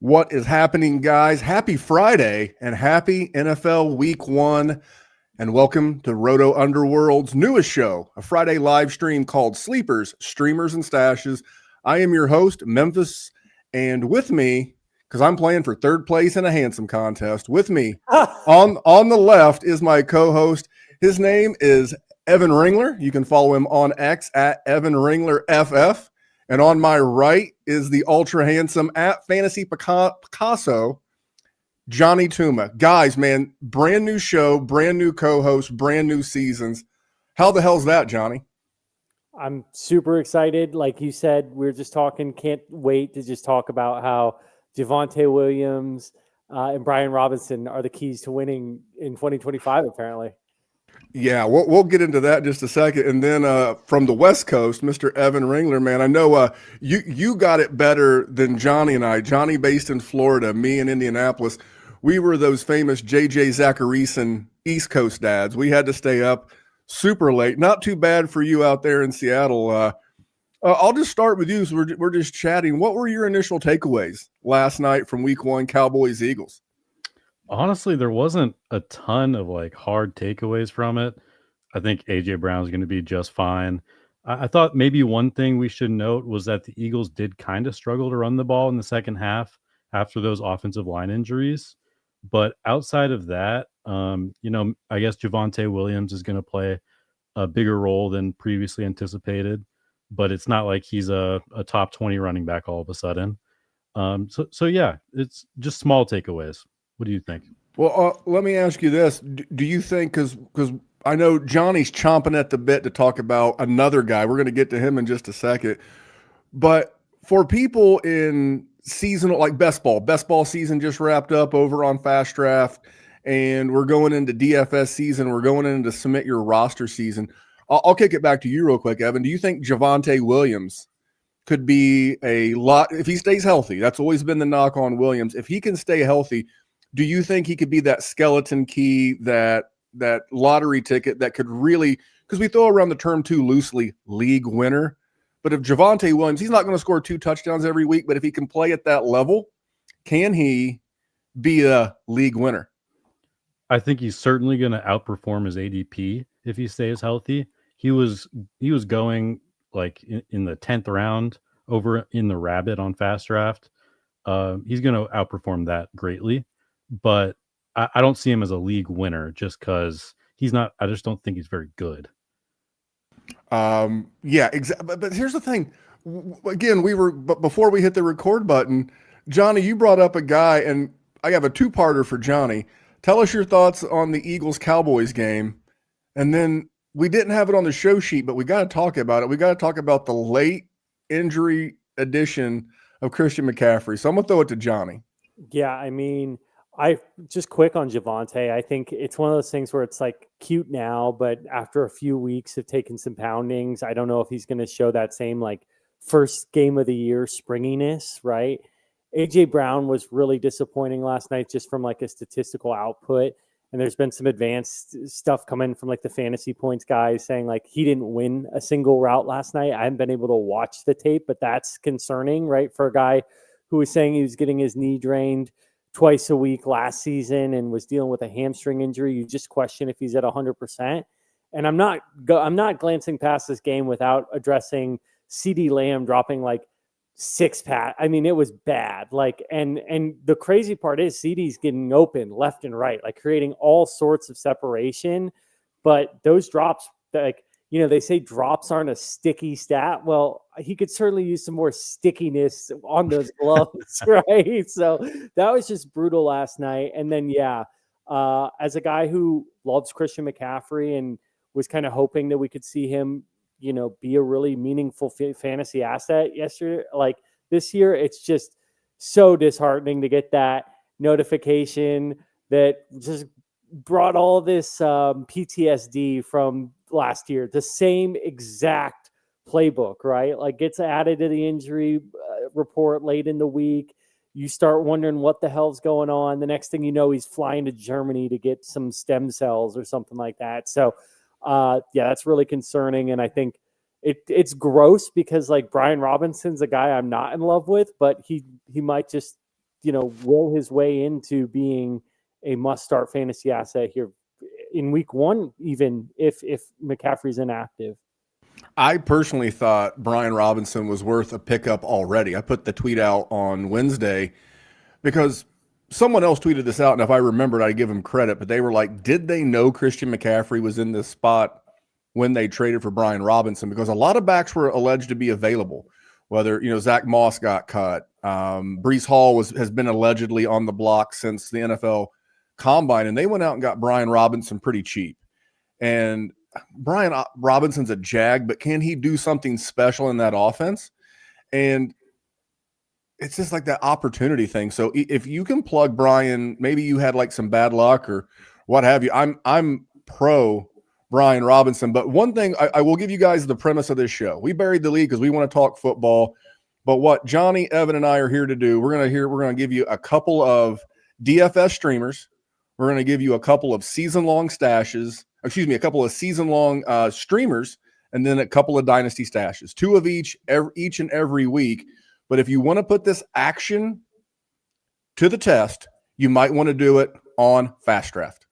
What is happening, guys? Happy Friday and happy NFL Week 1. And welcome to Roto Underworld's newest show, a Friday live stream called Sleepers, Streamers, and Stashes. I am your host, Memphis, and with me, because I'm playing for third place in a handsome contest, with me on the left is my co-host. His name is Evan Ringler. You can follow him on X at Evan Ringler FF. And on my right is the ultra handsome at Fantasy Picasso, Jonny Tuma. Guys, man, brand new show, brand new co-host, brand new seasons. How the hell's that, Jonny? I'm super excited. Like you said, we were just talking, can't wait to just talk about how Javonte Williams and Brian Robinson are the keys to winning in 2025, apparently. Yeah, we'll get into that in just a second. And then from the West Coast, Mr. Evan Ringler, man, I know you got it better than Jonny and I. Jonny based in Florida, me in Indianapolis. We were those famous J.J. Zacharyson East Coast dads. We had to stay up super late. Not too bad for you out there in Seattle. I'll just start with you. So we're just chatting. What were your initial takeaways last night from Week 1, Cowboys-Eagles? Honestly, there wasn't a ton of hard takeaways from it. I think AJ Brown's going to be just fine. I thought maybe one thing we should note was that the Eagles did kind of struggle to run the ball in the second half after those offensive line injuries. But outside of that, I guess Javonte Williams is going to play a bigger role than previously anticipated. But it's not like he's a top 20 running back all of a sudden. So yeah, it's just small takeaways. What do you think? Well, let me ask you this. Do you think, because I know Johnny's chomping at the bit to talk about another guy. We're going to get to him in just a second. But for people in seasonal, like best ball season just wrapped up over on Fast Draft, and we're going into DFS season. We're going into submit your roster season. I'll kick it back to you real quick, Evan. Do you think Javonte Williams could be a lot, if he stays healthy? That's always been the knock on Williams. If he can stay healthy, do you think he could be that skeleton key, that lottery ticket that could really, because we throw around the term too loosely, league winner. But if Javonte Williams, he's not going to score 2 touchdowns every week, but if he can play at that level, can he be a league winner? I think he's certainly going to outperform his ADP if he stays healthy. He was going in the 10th round over in the Rabbit on Fast Draft. He's going to outperform that greatly. But I don't see him as a league winner just because he's not. I just don't think he's very good. Yeah, exactly. But here's the thing. Again, before we hit the record button, Jonny, you brought up a guy, and I have a two-parter for Jonny. Tell us your thoughts on the Eagles-Cowboys game. And then we didn't have it on the show sheet, but we got to talk about it. We got to talk about the late injury addition of Christian McCaffrey. So I'm going to throw it to Jonny. Yeah, I mean, I just quick on Javonte. I think it's one of those things where it's like cute now, but after a few weeks of taking some poundings, I don't know if he's going to show that same first game of the year springiness, right? AJ Brown was really disappointing last night just from a statistical output. And there's been some advanced stuff coming from the fantasy points guys saying he didn't win a single route last night. I haven't been able to watch the tape, but that's concerning, right? For a guy who was saying he was getting his knee drained twice a week last season and was dealing with a hamstring injury. You just question if he's at 100%. And I'm not glancing past this game without addressing CeeDee Lamb dropping 6 pass. I mean, it was bad. And the crazy part is CeeDee's getting open left and right, creating all sorts of separation. But those drops, they say drops aren't a sticky stat. Well, he could certainly use some more stickiness on those gloves, right? So that was just brutal last night. And then, as a guy who loves Christian McCaffrey and was kind of hoping that we could see him, be a really meaningful fantasy asset yesterday, this year, it's just so disheartening to get that notification that just brought all this PTSD from last year. The same exact playbook, right? Gets added to the injury report late in the week. You start wondering what the hell's going on. The next thing you know, he's flying to Germany to get some stem cells or something like that. So, that's really concerning. And I think it's gross because Brian Robinson's a guy I'm not in love with, but he might just will his way into being a must-start fantasy asset here in week 1, even if McCaffrey's inactive. I personally thought Brian Robinson was worth a pickup already. I put the tweet out on Wednesday because someone else tweeted this out, and if I remembered, I'd give him credit, but they were like, did they know Christian McCaffrey was in this spot when they traded for Brian Robinson? Because a lot of backs were alleged to be available, whether, Zach Moss got cut. Breece Hall has been allegedly on the block since the NFL Combine, and they went out and got Brian Robinson pretty cheap. And Brian Robinson's a jag, but can he do something special in that offense? And it's just like that opportunity thing. So if you can plug Brian, maybe you had like some bad luck or what have you. I'm pro Brian Robinson, but one thing I will give you guys the premise of this show. We buried the lead because we want to talk football, but what Jonny, Evan, and I are here to do, we're going to give you a couple of DFS streamers. We're going to give you a couple of season-long stashes. A couple of season-long streamers, and then a couple of dynasty stashes, 2 of each and every week. But if you want to put this action to the test, you might want to do it on Fast Draft.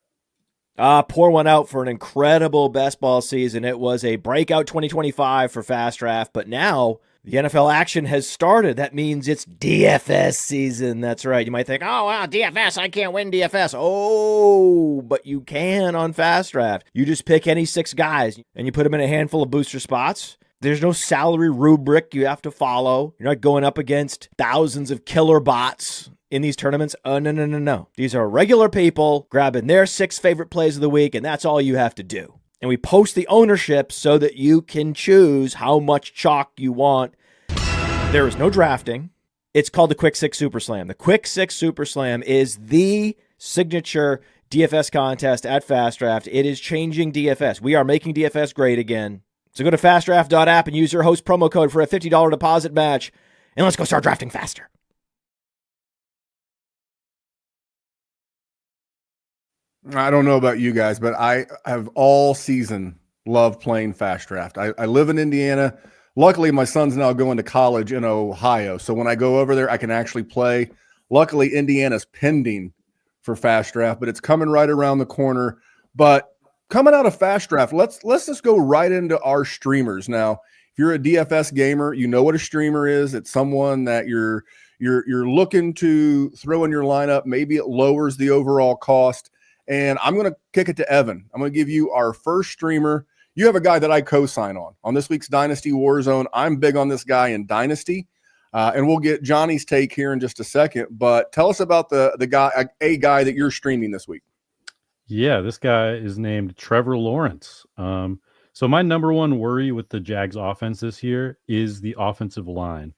Pour one out for an incredible best ball season. It was a breakout 2025 for Fast Draft, but now the NFL action has started. That means it's DFS season. That's right. You might think, oh, wow, DFS, I can't win DFS. Oh, but you can on Fast Draft. You just pick any 6 guys, and you put them in a handful of booster spots. There's no salary rubric you have to follow. You're not going up against thousands of killer bots in these tournaments. Oh, no. These are regular people grabbing their 6 favorite plays of the week, and that's all you have to do. And we post the ownership so that you can choose how much chalk you want. There is no drafting. It's called the Quick 6 Super Slam. The Quick 6 Super Slam is the signature DFS contest at Fast Draft. It is changing DFS. We are making DFS great again. So go to fastdraft.app and use your host promo code for a $50 deposit match. And let's go start drafting faster. I don't know about you guys, but I have all season loved playing Fast Draft. I live in Indiana. Luckily, my son's now going to college in Ohio. So when I go over there, I can actually play. Luckily, Indiana's pending for Fast Draft, but it's coming right around the corner. But coming out of Fast Draft, let's just go right into our streamers. Now, if you're a DFS gamer, you know what a streamer is. It's someone that you're looking to throw in your lineup. Maybe it lowers the overall cost. And I'm going to kick it to Evan. I'm going to give you our first streamer. You have a guy that I co-sign on this week's Dynasty Warzone. I'm big on this guy in Dynasty, and we'll get Johnny's take here in just a second. But tell us about the guy that you're streaming this week. Yeah, this guy is named Trevor Lawrence. So my number one worry with the Jags offense this year is the offensive line.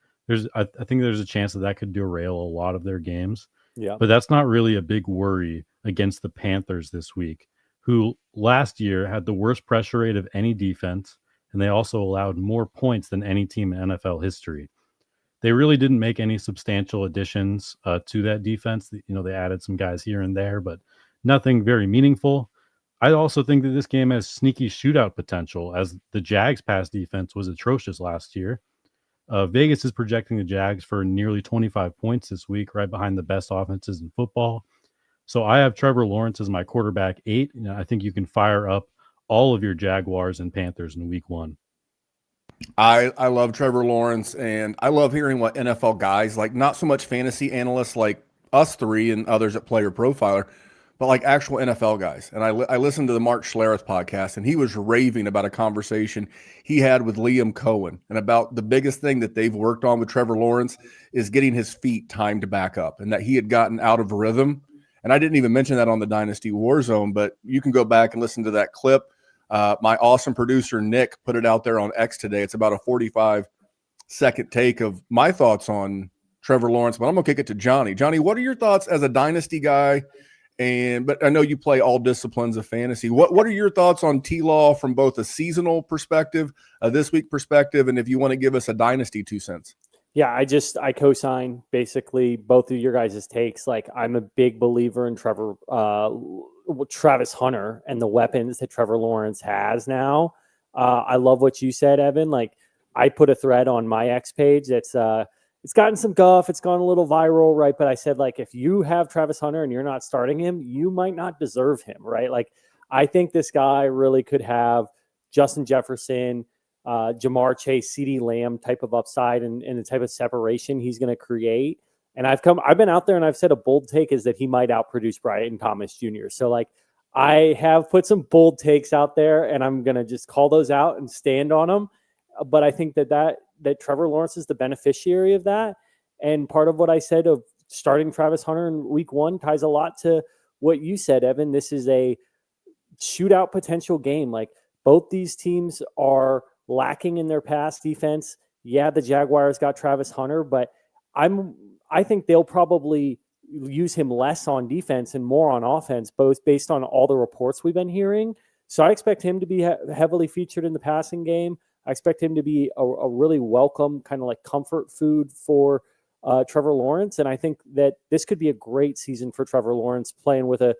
I think there's a chance that could derail a lot of their games. Yeah, but that's not really a big worry against the Panthers this week, who last year had the worst pressure rate of any defense, and they also allowed more points than any team in NFL history. They really didn't make any substantial additions to that defense. They added some guys here and there, but nothing very meaningful. I also think that this game has sneaky shootout potential, as the Jags' pass defense was atrocious last year. Vegas is projecting the Jags for nearly 25 points this week, right behind the best offenses in football. So I have Trevor Lawrence as my quarterback 8. I think you can fire up all of your Jaguars and Panthers in week 1. I love Trevor Lawrence, and I love hearing what NFL guys, like not so much fantasy analysts like us 3 and others at Player Profiler, but like actual NFL guys. And I listened to the Mark Schlereth podcast, and he was raving about a conversation he had with Liam Cohen and about the biggest thing that they've worked on with Trevor Lawrence is getting his feet timed back up, and that he had gotten out of rhythm. And I didn't even mention that on the Dynasty Warzone, but you can go back and listen to that clip. My awesome producer, Nick, put it out there on X today. It's about a 45-second take of my thoughts on Trevor Lawrence, but I'm going to kick it to Johnny. Johnny, what are your thoughts as a Dynasty guy? But I know you play all disciplines of fantasy. What are your thoughts on T-Law from both a seasonal perspective, a this week perspective, and if you want to give us a Dynasty 2 cents? Yeah, I co-sign basically both of your guys' takes. Like, I'm a big believer in Travis Hunter and the weapons that Trevor Lawrence has now. I love what you said, Evan. Like, I put a thread on my X page that's it's gotten some guff. It's gone a little viral, right? But I said, like, if you have Travis Hunter and you're not starting him, you might not deserve him, right? Like, I think this guy really could have Justin Jefferson, Jamar Chase, CeeDee Lamb type of upside and the type of separation he's going to create. And I've been out there and I've said a bold take is that he might outproduce Bryant Thomas Jr. So, like, I have put some bold takes out there and I'm going to just call those out and stand on them. But I think that Trevor Lawrence is the beneficiary of that. And part of what I said of starting Travis Hunter in week 1 ties a lot to what you said, Evan. This is a shootout potential game. Like, both these teams are lacking in their pass defense. Yeah, the Jaguars got Travis Hunter, but I think they'll probably use him less on defense and more on offense, both based on all the reports we've been hearing. So I expect him to be heavily featured in the passing game. I expect him to be a really welcome kind of like comfort food for Trevor Lawrence. And I think that this could be a great season for Trevor Lawrence playing with a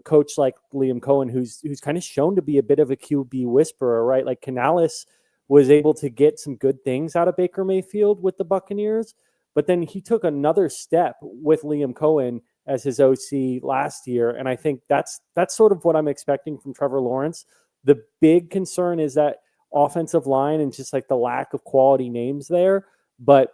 coach like Liam Cohen, who's kind of shown to be a bit of a QB whisperer, right? Like, Canales was able to get some good things out of Baker Mayfield with the Buccaneers, but then he took another step with Liam Cohen as his OC last year. And I think that's sort of what I'm expecting from Trevor Lawrence. The big concern is that offensive line and just like the lack of quality names there. But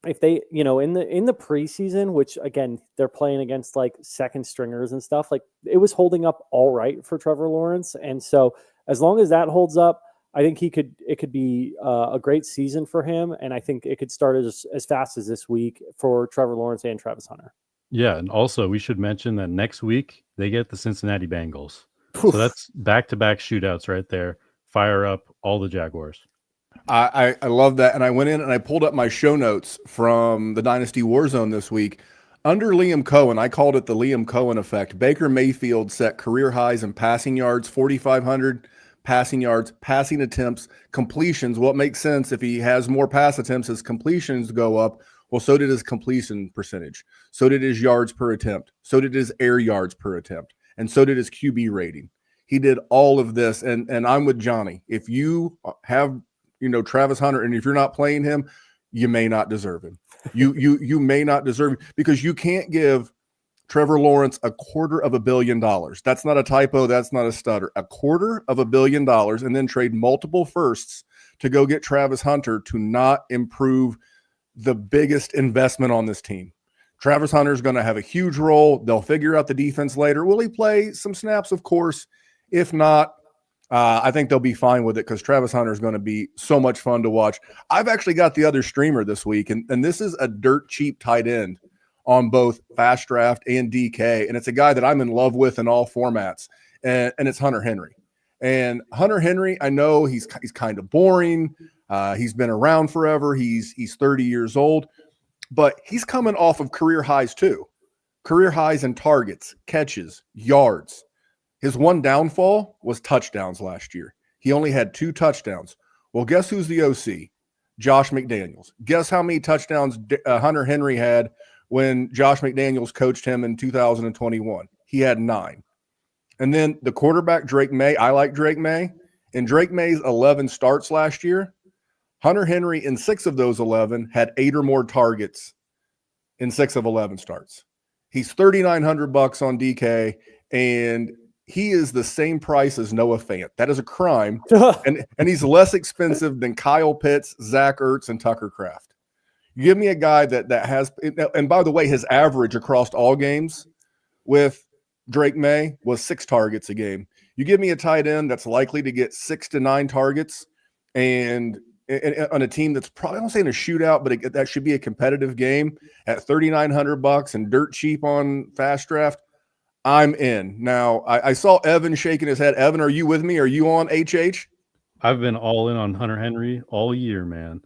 if they, in the preseason, which again, they're playing against like second stringers and stuff, like, it was holding up all right for Trevor Lawrence. And so as long as that holds up, I think it could be a great season for him. And I think it could start as fast as this week for Trevor Lawrence and Travis Hunter. Yeah. And also, we should mention that next week they get the Cincinnati Bengals. So that's back-to-back shootouts right there. Fire up all the Jaguars. I love that. And I went in and I pulled up my show notes from the Dynasty Warzone this week. Under Liam Cohen, I called it the Liam Cohen effect. Baker Mayfield set career highs in passing yards, 4,500 passing yards, passing attempts, completions. Well, it makes sense if he has more pass attempts, his completions go up. Well, so did his completion percentage. So did his yards per attempt. So did his air yards per attempt. And so did his QB rating. He did all of this. And I'm with Jonny. If you have, Travis Hunter, and if you're not playing him, you may not deserve him. You may not deserve him, because you can't give Trevor Lawrence $250 million. That's not a typo. That's not a stutter. $250 million, and then trade multiple firsts to go get Travis Hunter to not improve the biggest investment on this team. Travis Hunter is going to have a huge role. They'll figure out the defense later. Will he play some snaps? Of course. If not, I think they'll be fine with it, because Travis Hunter is going to be so much fun to watch. I've actually got the other streamer this week, and this is a dirt cheap tight end on both Fast Draft and DK, and it's a guy that I'm in love with in all formats, and it's Hunter Henry. And Hunter Henry, I know he's kind of boring. He's been around forever. He's 30 years old, but he's coming off of career highs too. Career highs in targets, catches, yards. His one downfall was touchdowns last year. He only had 2 touchdowns. Well, guess who's the OC? Josh McDaniels. Guess how many touchdowns Hunter Henry had when Josh McDaniels coached him in 2021? He had 9. And then the quarterback, Drake May. I like Drake May. In Drake May's 11 starts last year, Hunter Henry in 6 of those 11 had 8 or more targets in 6 of 11 starts. He's $3,900 on DK, and he is the same price as Noah Fant. That is a crime. and he's less expensive than Kyle Pitts, Zach Ertz, and Tucker Kraft. You give me a guy that has, and by the way, his average across all games with Drake May was 6 targets a game. You give me a tight end that's likely to get 6 to 9 targets, and on a team that's probably, I don't say in a shootout, but that should be a competitive game at $3,900 and dirt cheap on Fast Draft. I'm in. Now, I saw Evan shaking his head. Evan, are you with me? Are you on HH? I've been all in on Hunter Henry all year, man.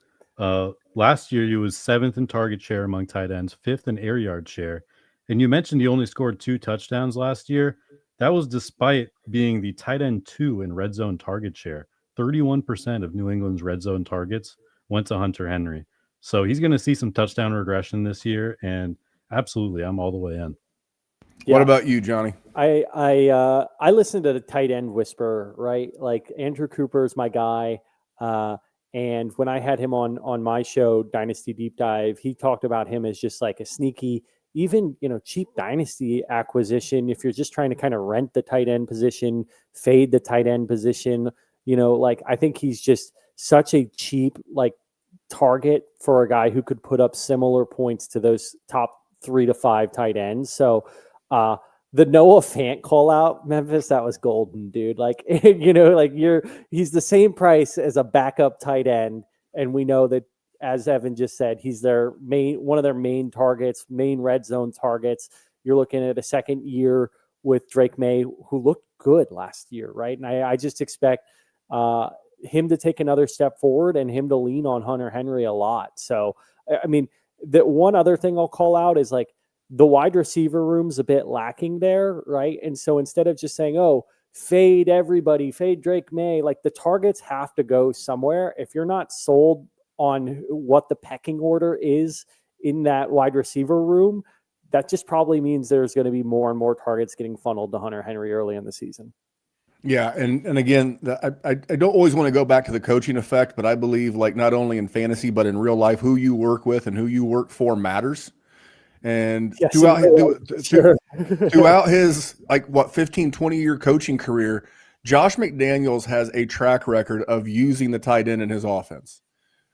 Last year, he was 7th in target share among tight ends, 5th in air yard share. And you mentioned he only scored 2 touchdowns last year. That was despite being the tight end 2 in red zone target share. 31% of New England's red zone targets went to Hunter Henry. So he's going to see some touchdown regression this year. And absolutely, I'm all the way in. Yeah. What about you, Jonny? I listen to the tight end whisperer, right? Like, Andrew Cooper is my guy. And when I had him on my show, Dynasty Deep Dive, he talked about him as just like a sneaky, even, cheap dynasty acquisition. If you're just trying to kind of rent the tight end position, fade the tight end position, I think he's just such a cheap, target for a guy who could put up similar points to those top 3 to 5 tight ends. So, the Noah Fant call out, Memphis, that was golden, dude. He's the same price as a backup tight end. And we know that, as Evan just said, he's one of their main targets, main red zone targets. You're looking at a second year with Drake May, who looked good last year, right? And I just expect him to take another step forward and him to lean on Hunter Henry a lot. So, I mean, the one other thing I'll call out is the wide receiver room's a bit lacking there, right? And so instead of just saying, oh, fade everybody, fade Drake May, the targets have to go somewhere. If you're not sold on what the pecking order is in that wide receiver room, that just probably means there's going to be more and more targets getting funneled to Hunter Henry early in the season. Yeah, and again, I don't always want to go back to the coaching effect, but I believe not only in fantasy but in real life, who you work with and who you work for matters. And yes, throughout his 15, 20-year coaching career, Josh McDaniels has a track record of using the tight end in his offense.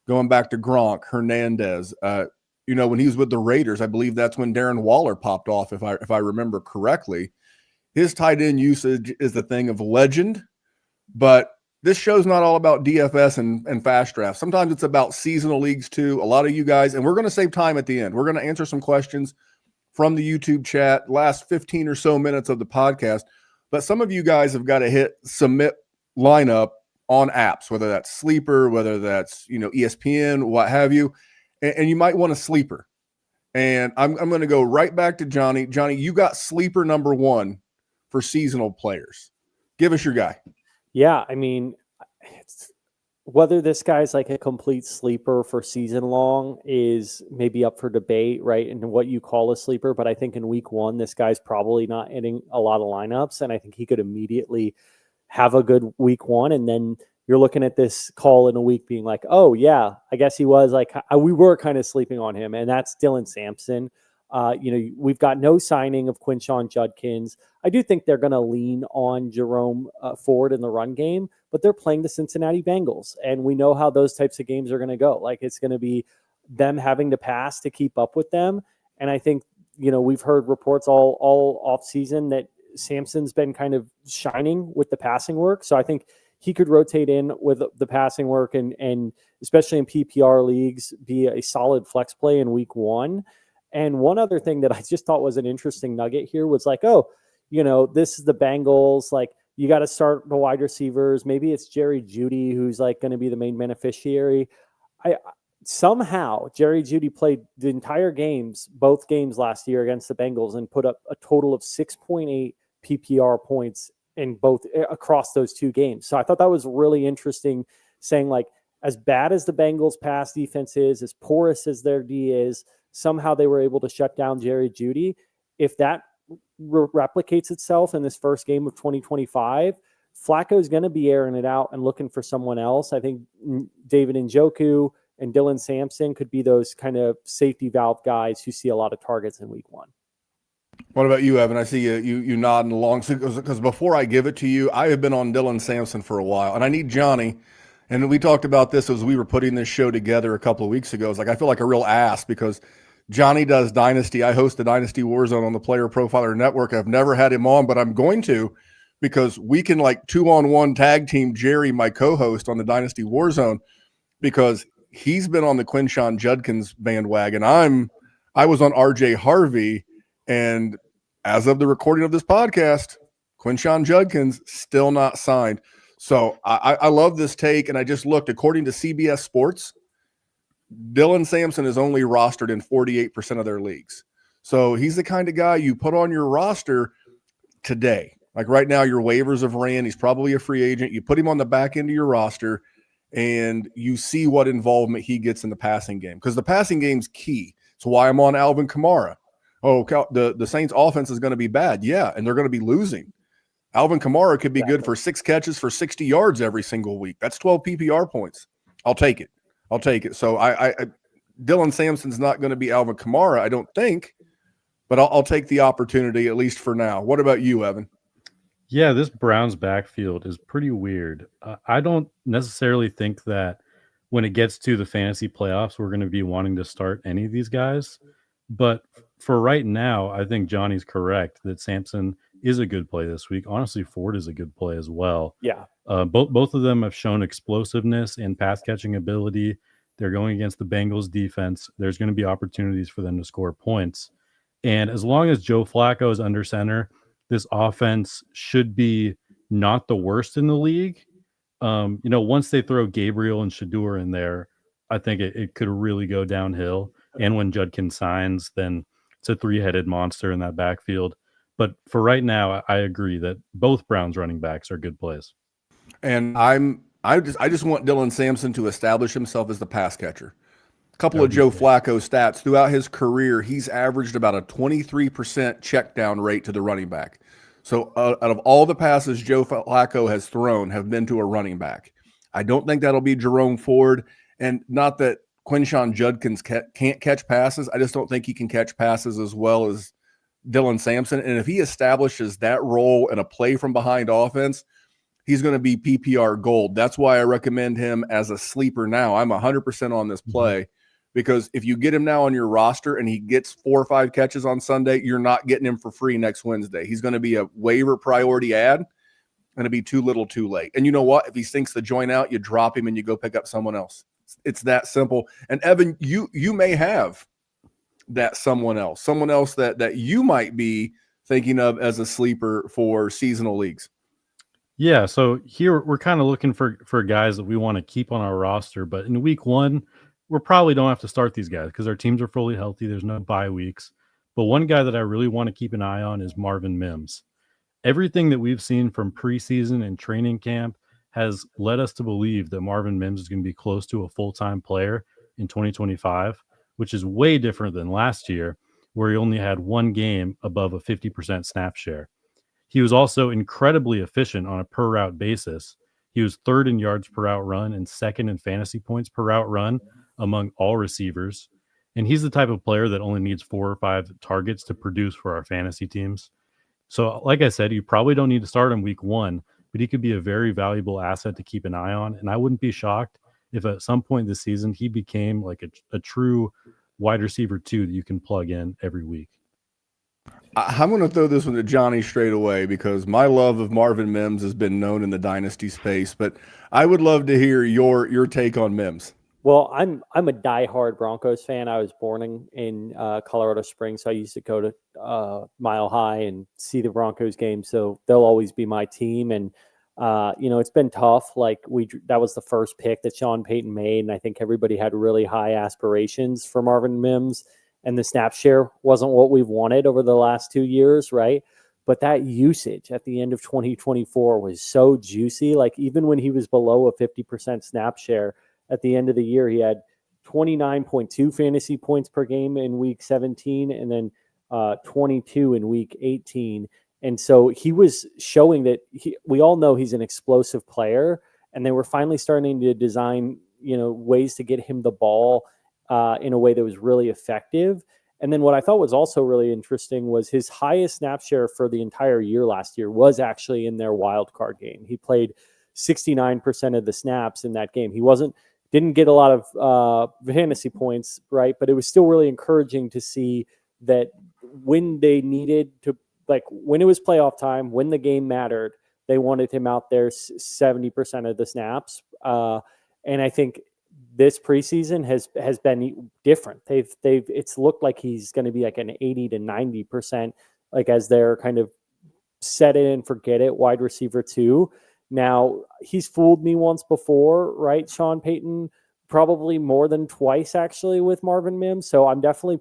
Going back to Gronk, Hernandez, when he was with the Raiders, I believe that's when Darren Waller popped off, if I remember correctly. His tight end usage is the thing of legend, but this show's not all about DFS and fast drafts. Sometimes it's about seasonal leagues too. A lot of you guys, and we're going to save time at the end. We're going to answer some questions from the YouTube chat, last 15 or so minutes of the podcast. But some of you guys have got to hit submit lineup on apps, whether that's Sleeper, whether that's, ESPN, what have you. And you might want a Sleeper. And I'm going to go right back to Johnny. Johnny, you got Sleeper number 1 for seasonal players. Give us your guy. Yeah, I mean, whether this guy's a complete sleeper for season long is maybe up for debate, right? And what you call a sleeper, but I think in week 1, this guy's probably not hitting a lot of lineups, and I think he could immediately have a good week 1, and then you're looking at this call in a week being oh yeah, I guess he was we were kind of sleeping on him, and that's Dylan Sampson. We've got no signing of Quinshon Judkins. I do think they're going to lean on Jerome Ford in the run game, but they're playing the Cincinnati Bengals, and we know how those types of games are going to go. It's going to be them having to pass to keep up with them. And I think, we've heard reports all off season that Sampson's been kind of shining with the passing work. So I think he could rotate in with the passing work and especially in PPR leagues, be a solid flex play in week 1. And one other thing that I just thought was an interesting nugget here was this is the Bengals. You got to start the wide receivers. Maybe it's Jerry Jeudy who's going to be the main beneficiary. Somehow Jerry Jeudy played the entire both games last year against the Bengals, and put up a total of 6.8 PPR points in both across those 2 games. So I thought that was really interesting, saying as bad as the Bengals pass defense is, as porous as their D is, somehow they were able to shut down Jerry Jeudy. If that replicates itself in this first game of 2025, Flacco's going to be airing it out and looking for someone else. I think David Njoku and Dylan Sampson could be those kind of safety valve guys who see a lot of targets in week 1. What about you, Evan? I see you nodding along. Because before I give it to you, I have been on Dylan Sampson for a while, and I need Johnny. And we talked about this as we were putting this show together a couple of weeks ago. It's I feel like a real ass because Johnny does Dynasty. I host the Dynasty Warzone on the Player Profiler Network. I've never had him on, but I'm going to, because we can 2-on-1 tag team Jerry, my co-host on the Dynasty Warzone, because he's been on the Quinshon Judkins bandwagon. I was on RJ Harvey, and as of the recording of this podcast, Quinshon Judkins still not signed. So I love this take, and I just looked. According to CBS Sports, Dylan Sampson is only rostered in 48% of their leagues. So he's the kind of guy you put on your roster today. Right now, your waivers have ran. He's probably a free agent. You put him on the back end of your roster, and you see what involvement he gets in the passing game, because the passing game's key. It's why I'm on Alvin Kamara. Oh, the Saints offense is going to be bad. Yeah, and they're going to be losing. Alvin Kamara could be good for 6 catches for 60 yards every single week. That's 12 PPR points. I'll take it. So I Dylan Sampson's not going to be Alvin Kamara, I don't think, but I'll take the opportunity at least for now. What about you, Evan? Yeah, this Browns backfield is pretty weird. I don't necessarily think that when it gets to the fantasy playoffs, we're going to be wanting to start any of these guys. But for right now, I think Johnny's correct that Sampson is a good play this week. Honestly, Ford is a good play as well. Yeah. Both of them have shown explosiveness and pass catching ability. They're going against the Bengals defense. There's going to be opportunities for them to score points. And as long as Joe Flacco is under center, this offense should be not the worst in the league. Once they throw Gabriel and Shadur in there, I think it could really go downhill. And when Judkins signs, then it's a three-headed monster in that backfield. But for right now, I agree that both Browns running backs are good plays. And I just want Dylan Sampson to establish himself as the pass catcher. A couple of Joe Flacco stats throughout his career, he's averaged about a 23% check down rate to the running back. So out of all the passes Joe Flacco has thrown have been to a running back. I don't think that'll be Jerome Ford, and not that Quinshon Judkins can't catch passes. I just don't think he can catch passes as well as Dylan Sampson. And if he establishes that role in a play from behind offense, he's going to be PPR gold. That's why I recommend him as a sleeper now. I'm 100% on this play because if you get him now on your roster and he gets 4 or 5 catches on Sunday, you're not getting him for free next Wednesday. He's going to be a waiver priority ad, going to be too little too late. And you know what? If he stinks the joint out, you drop him and you go pick up someone else. It's that simple. And Evan, you may have that someone else that you might be thinking of as a sleeper for seasonal leagues. Yeah, so here we're kind of looking for guys that we want to keep on our roster, but in week 1, we probably don't have to start these guys because our teams are fully healthy. There's no bye weeks. But one guy that I really want to keep an eye on is Marvin Mims. Everything that we've seen from preseason and training camp has led us to believe that Marvin Mims is going to be close to a full-time player in 2025, which is way different than last year, where he only had one game above a 50% snap share. He was also incredibly efficient on a per route basis. He was 3rd in yards per route run and 2nd in fantasy points per route run among all receivers. And he's the type of player that only needs 4 or 5 targets to produce for our fantasy teams. So like I said, you probably don't need to start him week 1, but he could be a very valuable asset to keep an eye on. And I wouldn't be shocked if at some point this season he became like a true wide receiver 2 that you can plug in every week. I'm going to throw this one to Jonny straight away because my love of Marvin Mims has been known in the Dynasty space, but I would love to hear your take on Mims. Well, I'm a diehard Broncos fan. I was born in Colorado Springs, so I used to go to Mile High and see the Broncos games. So they'll always be my team. And it's been tough. Like that was the first pick that Sean Payton made, and I think everybody had really high aspirations for Marvin Mims. And the snap share wasn't what we've wanted over the last 2 years, right? But that usage at the end of 2024 was so juicy. Like even when he was below a 50% snap share at the end of the year, he had 29.2 fantasy points per game in week 17 and then 22 in week 18. And so he was showing that we all know he's an explosive player, and they were finally starting to design, ways to get him the ball in a way that was really effective. And then what I thought was also really interesting was his highest snap share for the entire year last year was actually in their wild card game. He played 69% of the snaps in that game. He didn't get a lot of fantasy points, right? But it was still really encouraging to see that when they needed to, like when it was playoff time, when the game mattered, they wanted him out there 70% of the snaps. And I think this preseason has been different. It's looked like he's going to be like an 80 to 90%, like as their kind of set it and forget it wide receiver 2. Now he's fooled me once before, right? Sean Payton, probably more than twice actually with Marvin Mims. So I'm definitely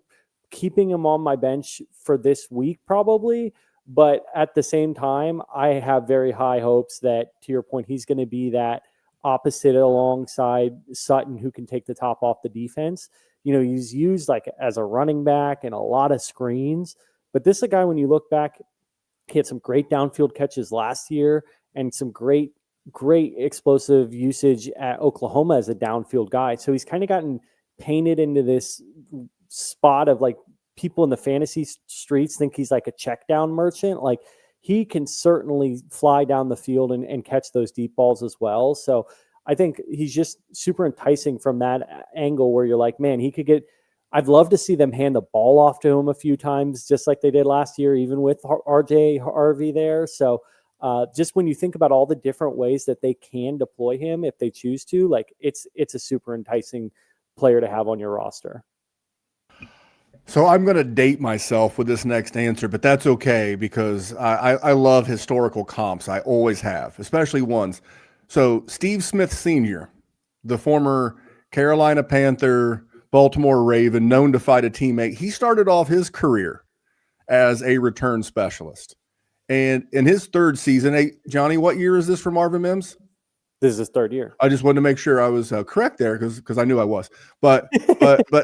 keeping him on my bench for this week probably. But at the same time, I have very high hopes that, to your point, he's going to be that opposite alongside Sutton who can take the top off the defense. He's used like as a running back and a lot of screens, but this is a guy, when you look back, he had some great downfield catches last year and some great great explosive usage at Oklahoma as a downfield guy. So he's kind of gotten painted into this spot of like people in the fantasy streets think he's like a check down merchant. Like he can certainly fly down the field and catch those deep balls as well. So I think he's just super enticing from that angle where you're like, man, he could get, I'd love to see them hand the ball off to him a few times, just like they did last year, even with RJ Harvey there. So just when you think about all the different ways that they can deploy him, if they choose to, like it's a super enticing player to have on your roster. So I'm going to date myself with this next answer, but that's okay because I love historical comps. I always have, especially ones. So Steve Smith Sr., the former Carolina Panther, Baltimore Raven, known to fight a teammate, he started off his career as a return specialist. And in his third season, hey, Johnny, what year is this for Marvin Mims? This is his third year. I just wanted to make sure I was correct there because I knew I was. But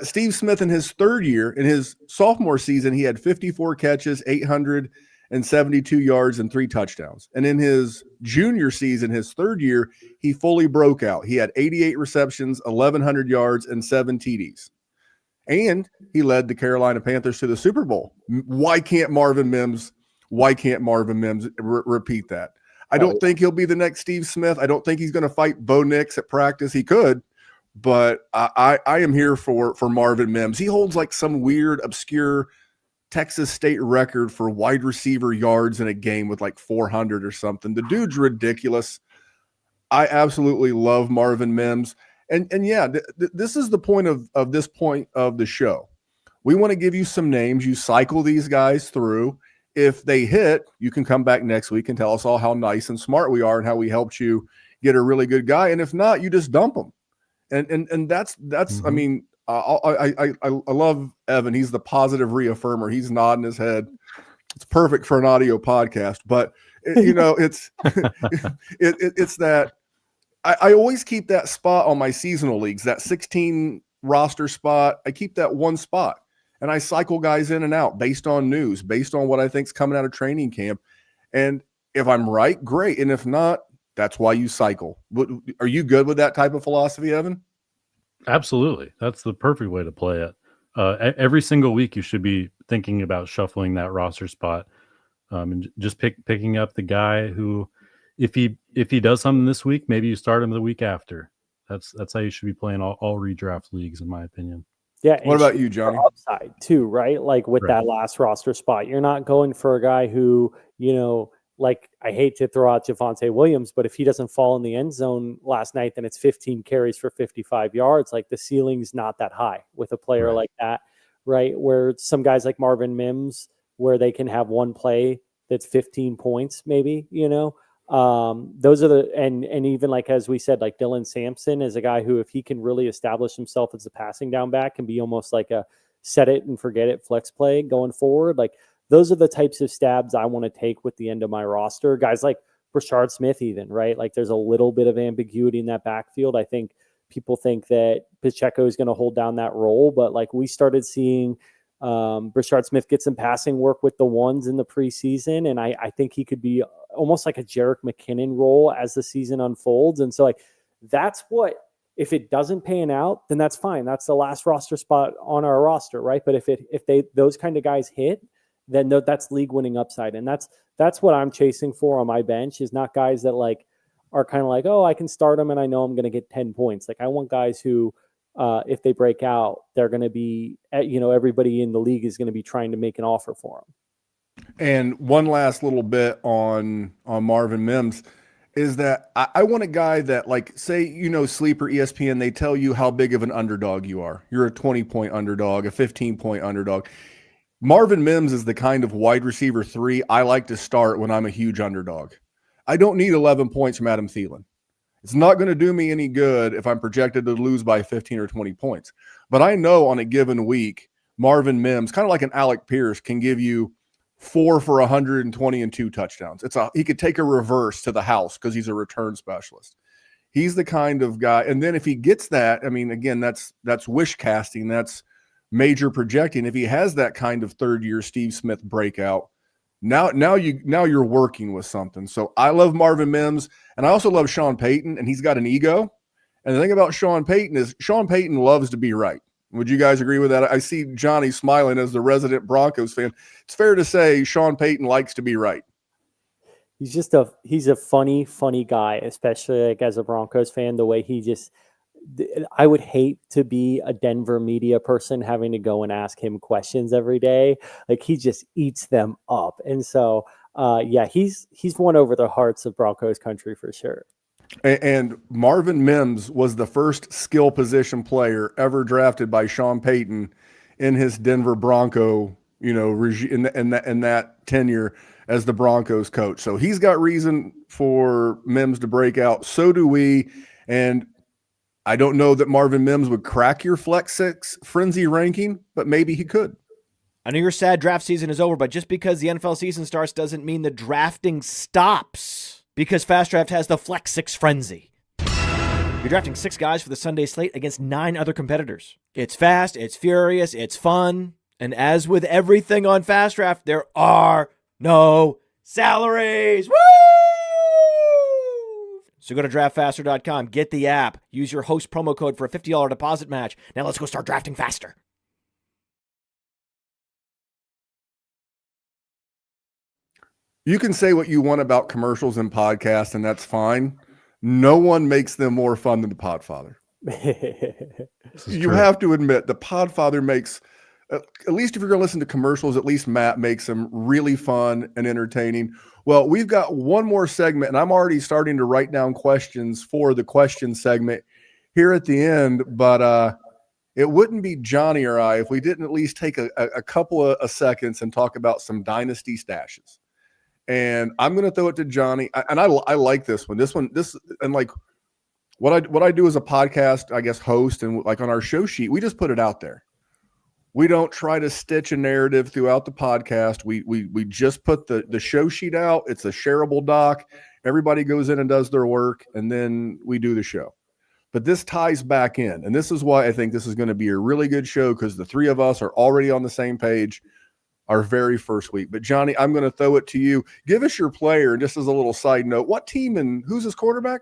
Steve Smith in his third year, in his sophomore season, he had 54 catches, 872 yards, and 3 touchdowns. And in his junior season, his third year, he fully broke out. He had 88 receptions, 1,100 yards, and 7 TDs. And he led the Carolina Panthers to the Super Bowl. Why can't Marvin Mims repeat that? I don't think he'll be the next Steve Smith. I don't think he's going to fight Bo Nix at practice. He could, but I am here for Marvin Mims. He holds like some weird, obscure Texas State record for wide receiver yards in a game with like 400 or something. The dude's ridiculous. I absolutely love Marvin Mims. And yeah, this is the point of this point of the show. We want to give you some names. You cycle these guys through. If they hit, you can come back next week and tell us all how nice and smart we are and how we helped you get a really good guy. And if not, you just dump them. And that's I mean, I love Evan. He's the positive reaffirmer. He's nodding his head. It's perfect for an audio podcast, but it's it's that I always keep that spot on my seasonal leagues, that 16 roster spot. I keep that one spot. And I cycle guys in and out based on news, based on what I think is coming out of training camp. And if I'm right, great. And if not, that's why you cycle. Are you good with that type of philosophy, Evan? Absolutely. That's the perfect way to play it. Every single week, you should be thinking about shuffling that roster spot and just picking up the guy who, if he does something this week, maybe you start him the week after. That's how you should be playing all redraft leagues, in my opinion. Yeah. What about you, Johnny? Upside too, right? Like with that last roster spot, you're not going for a guy who, like I hate to throw out Javonte Williams, but if he doesn't fall in the end zone last night, then it's 15 carries for 55 yards. Like the ceiling's not that high with a player like that, right? Where some guys like Marvin Mims, where they can have one play that's 15 points, maybe, those are and even like, as we said, like Dylan Sampson is a guy who, if he can really establish himself as a passing down back, can be almost like a set it and forget it flex play going forward. Like those are the types of stabs I want to take with the end of my roster. Guys like Brashard Smith, even, right? Like there's a little bit of ambiguity in that backfield. I think people think that Pacheco is going to hold down that role, but like we started seeing Brashard Smith get some passing work with the ones in the preseason. And I think he could be almost like a Jerick McKinnon role as the season unfolds. And so like, that's what, if it doesn't pan out, then that's fine. That's the last roster spot on our roster. Right. But if those kind of guys hit, then that's league winning upside. And that's what I'm chasing for on my bench, is not guys that like are kind of like, oh, I can start them and I know I'm going to get 10 points. Like I want guys who, if they break out, they're going to be, everybody in the league is going to be trying to make an offer for them. And one last little bit on Marvin Mims is that I want a guy that, like, say, Sleeper, ESPN, they tell you how big of an underdog you are. You're a 20-point underdog, a 15-point underdog. Marvin Mims is the kind of wide receiver 3 I like to start when I'm a huge underdog. I don't need 11 points from Adam Thielen. It's not going to do me any good if I'm projected to lose by 15 or 20 points. But I know on a given week, Marvin Mims, kind of like an Alec Pierce, can give you 4 for 120 and 2 touchdowns. He could take a reverse to the house because he's a return specialist. He's the kind of guy. And then if he gets that, I mean, again, that's wish casting. That's major projecting. If he has that kind of third year Steve Smith breakout, Now you're working with something. So I love Marvin Mims, and I also love Sean Payton, and he's got an ego. And the thing about Sean Payton is Sean Payton loves to be right. Would you guys agree with that? I see Jonny smiling as the resident Broncos fan. It's fair to say Sean Payton likes to be right. He's a funny guy, especially like as a Broncos fan, the way I would hate to be a Denver media person having to go and ask him questions every day. Like he just eats them up. And so he's won over the hearts of Broncos country for sure. And Marvin Mims was the first skill position player ever drafted by Sean Payton in his Denver Bronco, regime in that tenure as the Broncos coach. So he's got reason for Mims to break out. So do we. And I don't know that Marvin Mims would crack your Flex 6 frenzy ranking, but maybe he could. I know your sad draft season is over, but just because the NFL season starts doesn't mean the drafting stops. Because Fast Draft has the Flex 6 frenzy. You're drafting 6 guys for the Sunday slate against 9 other competitors. It's fast, it's furious, it's fun. And as with everything on Fast Draft, there are no salaries. Woo! So go to draftfaster.com, get the app, use your host promo code for a $50 deposit match. Now let's go start drafting faster. You can say what you want about commercials and podcasts, and that's fine. No one makes them more fun than the Podfather. You have to admit, the Podfather makes, at least if you're going to listen to commercials, at least Matt makes them really fun and entertaining. Well, we've got one more segment, and I'm already starting to write down questions for the question segment here at the end, but it wouldn't be Jonny or I if we didn't at least take a couple of seconds and talk about some Dynasty stashes. And I'm going to throw it to Jonny. And I like this one. And like what I do as a podcast, I guess, host, and like on our show sheet, we just put it out there. We don't try to stitch a narrative throughout the podcast. We just put the show sheet out. It's a shareable doc. Everybody goes in and does their work, and then we do the show. But this ties back in. And this is why I think this is going to be a really good show, because the three of us are already on the same page our very first week. But Jonny, I'm going to throw it to you. Give us your player, and just as a little side note, what team and who's his quarterback?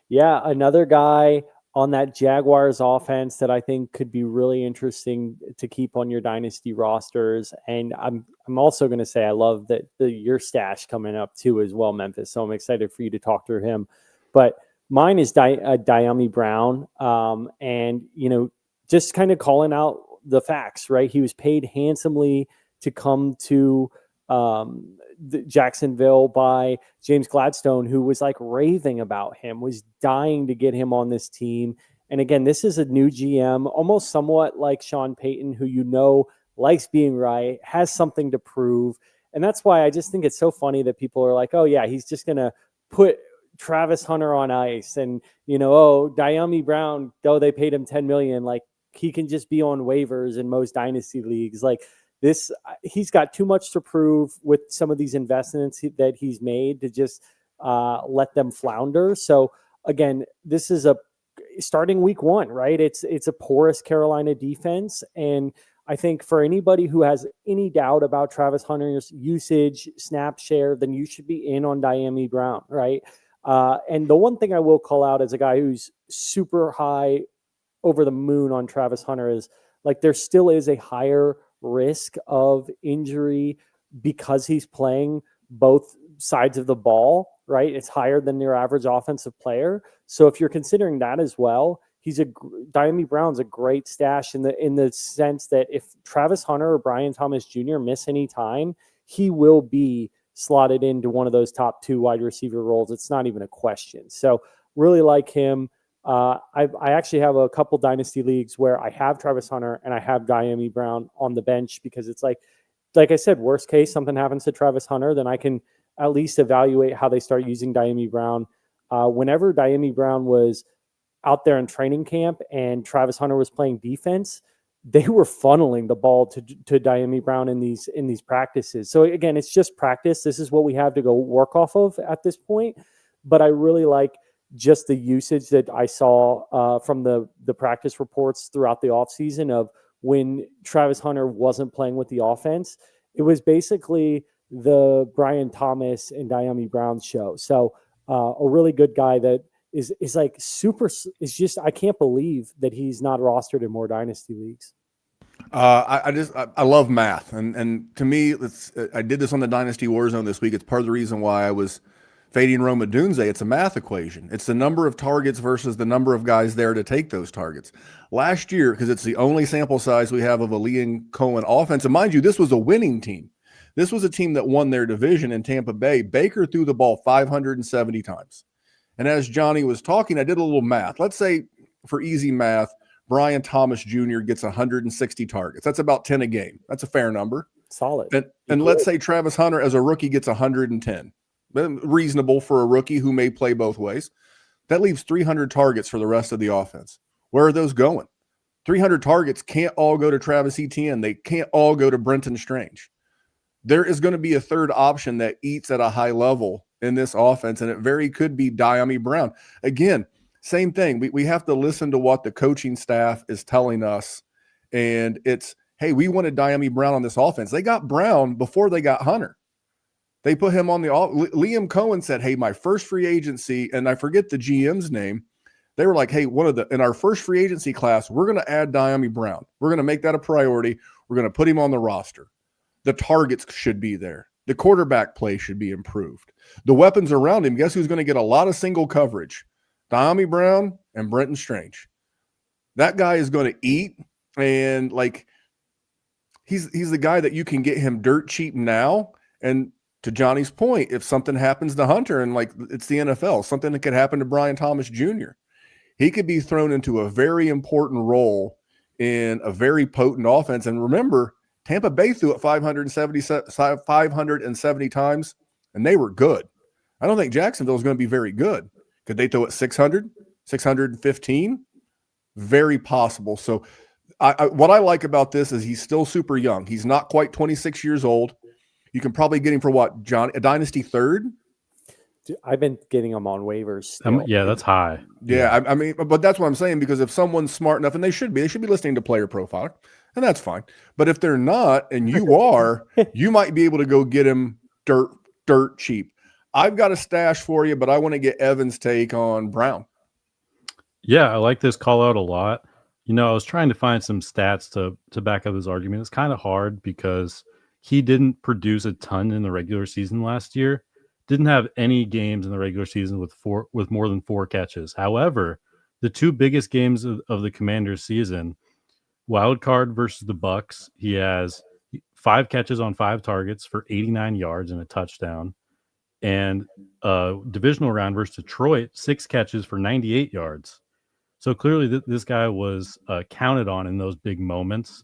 Yeah, another guy on that Jaguars offense that I think could be really interesting to keep on your dynasty rosters. And I'm also going to say I love that your stash coming up too as well, Memphis. So I'm excited for you to talk through him. But mine is Dyami Brown, and just kind of calling out the facts, right? He was paid handsomely to come to Jacksonville by James Gladstone, who was like raving about him, was dying to get him on this team. And again, this is a new GM, almost somewhat like Sean Payton, who likes being right, has something to prove. And that's why I just think it's so funny that people are like, oh yeah, he's just going to put Travis Hunter on ice. And, Dyami Brown, though they paid him $10 million, like, he can just be on waivers in most dynasty leagues. Like this, he's got too much to prove with some of these investments that he's made to just let them flounder. So again, this is starting week 1, right? It's a porous Carolina defense. And I think for anybody who has any doubt about Travis Hunter's usage, snap share, then you should be in on Dyami Brown, right? And the one thing I will call out as a guy who's super high over the moon on Travis Hunter is like there still is a higher risk of injury because he's playing both sides of the ball, right? It's higher than your average offensive player. So if you're considering that as well, Dyami Brown's a great stash in the sense that if Travis Hunter or Brian Thomas Jr. miss any time, he will be slotted into one of those top 2 wide receiver roles. It's not even a question. So really like him. I actually have a couple dynasty leagues where I have Travis Hunter and I have Dyami Brown on the bench because it's like I said, worst case, something happens to Travis Hunter, then I can at least evaluate how they start using Dyami Brown. Whenever Dyami Brown was out there in training camp and Travis Hunter was playing defense, they were funneling the ball to Dyami Brown in these practices. So again, it's just practice. This is what we have to go work off of at this point. But I really like just the usage that I saw from the practice reports throughout the offseason of when Travis Hunter wasn't playing with the offense. it was basically the Brian Thomas and Dyami Brown show. So a really good guy that is like super. It's just I can't believe that he's not rostered in more dynasty leagues. I love math, and to me, I did this on the Dynasty Warzone this week. It's part of the reason why I was fading Roma Dunze. It's a math equation. It's the number of targets versus the number of guys there to take those targets. Last year, because it's the only sample size we have of a Liam Cohen offense, and mind you, this was a winning team. This was a team that won their division in Tampa Bay. Baker threw the ball 570 times. And as Jonny was talking, I did a little math. Let's say, for easy math, Brian Thomas Jr. gets 160 targets. That's about 10 a game. That's a fair number. Solid. And let's say Travis Hunter as a rookie gets 110. Reasonable for a rookie who may play both ways. That leaves 300 targets for the rest of the offense. Where are those going? 300 targets can't all go to Travis Etienne. They can't all go to Brenton Strange. There is going to be a third option that eats at a high level in this offense, and it very could be Dyami Brown. Again, same thing. We have to listen to what the coaching staff is telling us, and it's, hey, we wanted Dyami Brown on this offense. They got Brown before they got Hunter. They put him on the – Liam Cohen said, hey, my first free agency, and I forget the GM's name, they were like, hey, in our first free agency class, we're going to add Dyami Brown. We're going to make that a priority. We're going to put him on the roster. The targets should be there. The quarterback play should be improved. The weapons around him, guess who's going to get a lot of single coverage? Dyami Brown and Brenton Strange. That guy is going to eat, and like he's the guy that you can get him dirt cheap now. And to Johnny's point, if something happens to Hunter, and like it's the NFL, something that could happen to Brian Thomas Jr., he could be thrown into a very important role in a very potent offense. And remember, Tampa Bay threw it 570 times, and they were good. I don't think Jacksonville is going to be very good. Could they throw it 600, 615? Very possible. So what I like about this is he's still super young. He's not quite 26 years old. You can probably get him for what, John? A dynasty third? Dude, I've been getting him on waivers. Yeah, that's high. Yeah, I mean, but that's what I'm saying, because if someone's smart enough, and they should be listening to Player Profiler, and that's fine. But if they're not, and you are, you might be able to go get him dirt cheap. I've got a stash for you, but I want to get Evan's take on Brown. Yeah, I like this call out a lot. You know, I was trying to find some stats to back up his argument. It's kind of hard because he didn't produce a ton in the regular season last year. Didn't have any games in the regular season with more than 4 catches. However, the 2 biggest games of the Commanders season, wild card versus the Bucks, he has 5 catches on 5 targets for 89 yards and a touchdown. And divisional round versus Detroit, 6 catches for 98 yards. So clearly this guy was counted on in those big moments.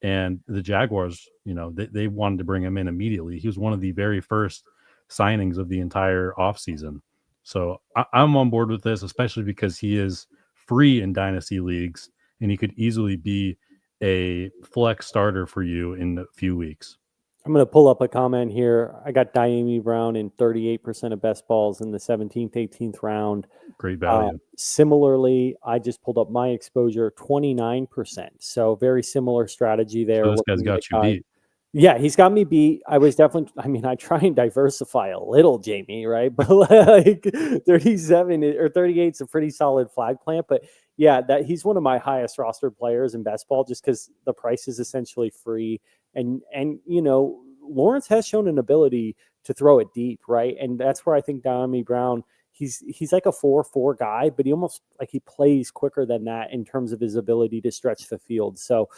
And the Jaguars, you know, they wanted to bring him in immediately. He was one of the very first signings of the entire offseason. So I'm on board with this, especially because he is free in dynasty leagues, and he could easily be a flex starter for you in a few weeks. I'm going to pull up a comment here. I got Dyami Brown in 38% of best balls in the 17th, 18th round. Great value. Similarly, I just pulled up my exposure, 29%. So very similar strategy there. So this guy's got you beat. Yeah, he's got me beat. I was definitely, I mean, I try and diversify a little, Jamie, right? But like 37 or 38 is a pretty solid flag plant. But yeah, that he's one of my highest rostered players in best ball just because the price is essentially free. And you know, Lawrence has shown an ability to throw it deep, right? And that's where I think Dyami Brown, he's like a 4-4 guy, but he almost like he plays quicker than that in terms of his ability to stretch the field. So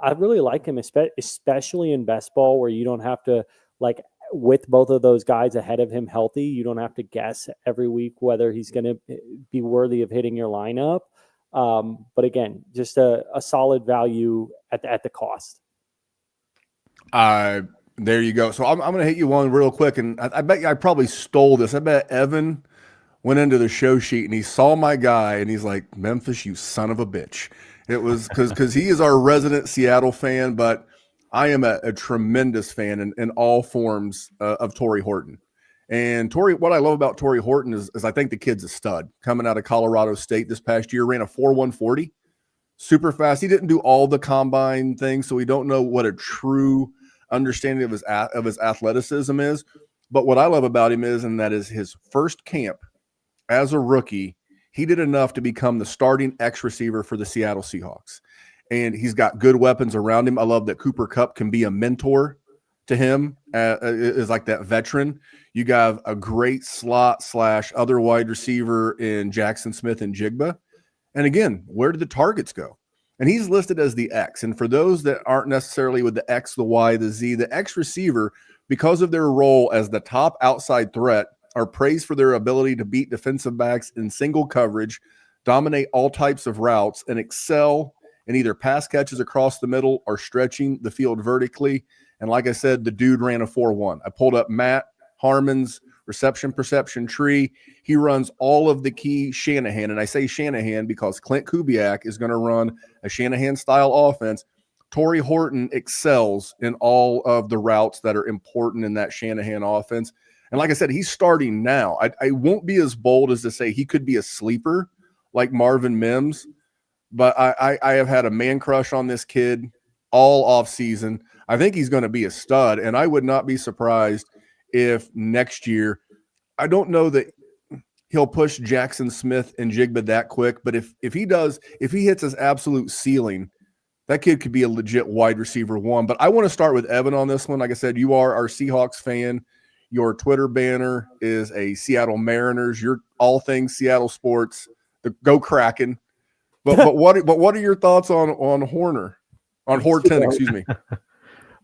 I really like him, especially in best ball, where you don't have to, like, with both of those guys ahead of him healthy, you don't have to guess every week whether he's going to be worthy of hitting your lineup. But again, just a solid value at the cost. There you go. So I'm going to hit you one real quick, and I bet I probably stole this. I bet Evan went into the show sheet and he saw my guy and he's like, Memphis, you son of a bitch. It was because he is our resident Seattle fan, but I am a tremendous fan in all forms of Torrey Horton. And what I love about Torrey Horton is I think the kid's a stud. Coming out of Colorado State this past year, ran a 4.140, super fast. He didn't do all the combine things, so we don't know what a true understanding of his athleticism is. But what I love about him is, and that is his first camp as a rookie, he did enough to become the starting X receiver for the Seattle Seahawks. And he's got good weapons around him. I love that Cooper Kupp can be a mentor to him, is like that veteran. You got a great slot / other wide receiver in Jackson Smith and Jigba. And again, where did the targets go? And he's listed as the X. And for those that aren't necessarily with the X, the Y, the Z, the X receiver, because of their role as the top outside threat, are praised for their ability to beat defensive backs in single coverage, dominate all types of routes, and excel in either pass catches across the middle or stretching the field vertically. And like I said, the dude ran a 4.1. I pulled up Matt Harmon's reception perception tree. He runs all of the key Shanahan. And I say Shanahan because Clint Kubiak is going to run a Shanahan-style offense. Torrey Horton excels in all of the routes that are important in that Shanahan offense. And like I said, he's starting now. I won't be as bold as to say he could be a sleeper like Marvin Mims, but I have had a man crush on this kid all off season. I think he's going to be a stud, and I would not be surprised if next year, I don't know that he'll push Jackson Smith and Jigba that quick, but if he does, if he hits his absolute ceiling, that kid could be a legit wide receiver one. But I want to start with Evan on this one. Like I said, you are our Seahawks fan. Your Twitter banner is a Seattle Mariners. You're all things Seattle sports. Go Kraken. But what are your thoughts on Horton? Excuse me.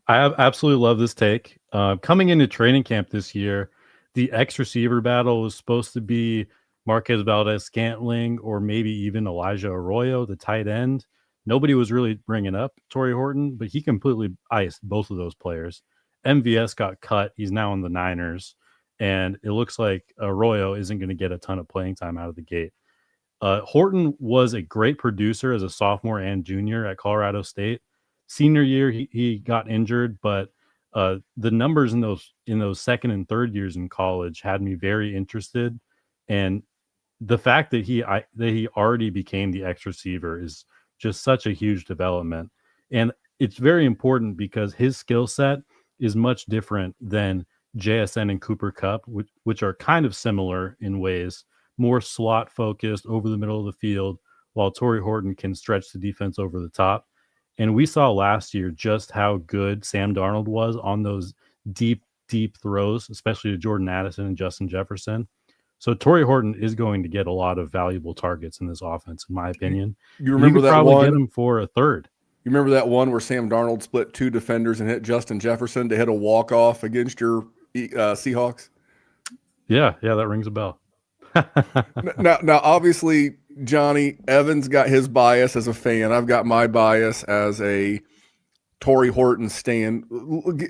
I absolutely love this take. Coming into training camp this year, the X receiver battle was supposed to be Marquez Valdez-Scantling or maybe even Elijah Arroyo, the tight end. Nobody was really bringing up Torrey Horton, but he completely iced both of those players. MVS got cut. He's now in the Niners, and it looks like Arroyo isn't going to get a ton of playing time out of the gate. Horton was a great producer as a sophomore and junior at Colorado State. Senior year, he got injured, but the numbers in those second and third years in college had me very interested. And the fact that he already became the X receiver is just such a huge development. And it's very important because his skill set is much different than JSN and Cooper Kupp, which are kind of similar in ways, more slot focused over the middle of the field, while Torrey Horton can stretch the defense over the top. And we saw last year just how good Sam Darnold was on those deep throws, especially to Jordan Addison and Justin Jefferson. So Torrey Horton is going to get a lot of valuable targets in this offense, in my opinion. You remember that probably one? Get him for a third. You remember that one where Sam Darnold split two defenders and hit Justin Jefferson to hit a walk-off against your Seahawks? Yeah, that rings a bell. Now, obviously, Johnny, Evans got his bias as a fan. I've got my bias as a Torrey Horton stan.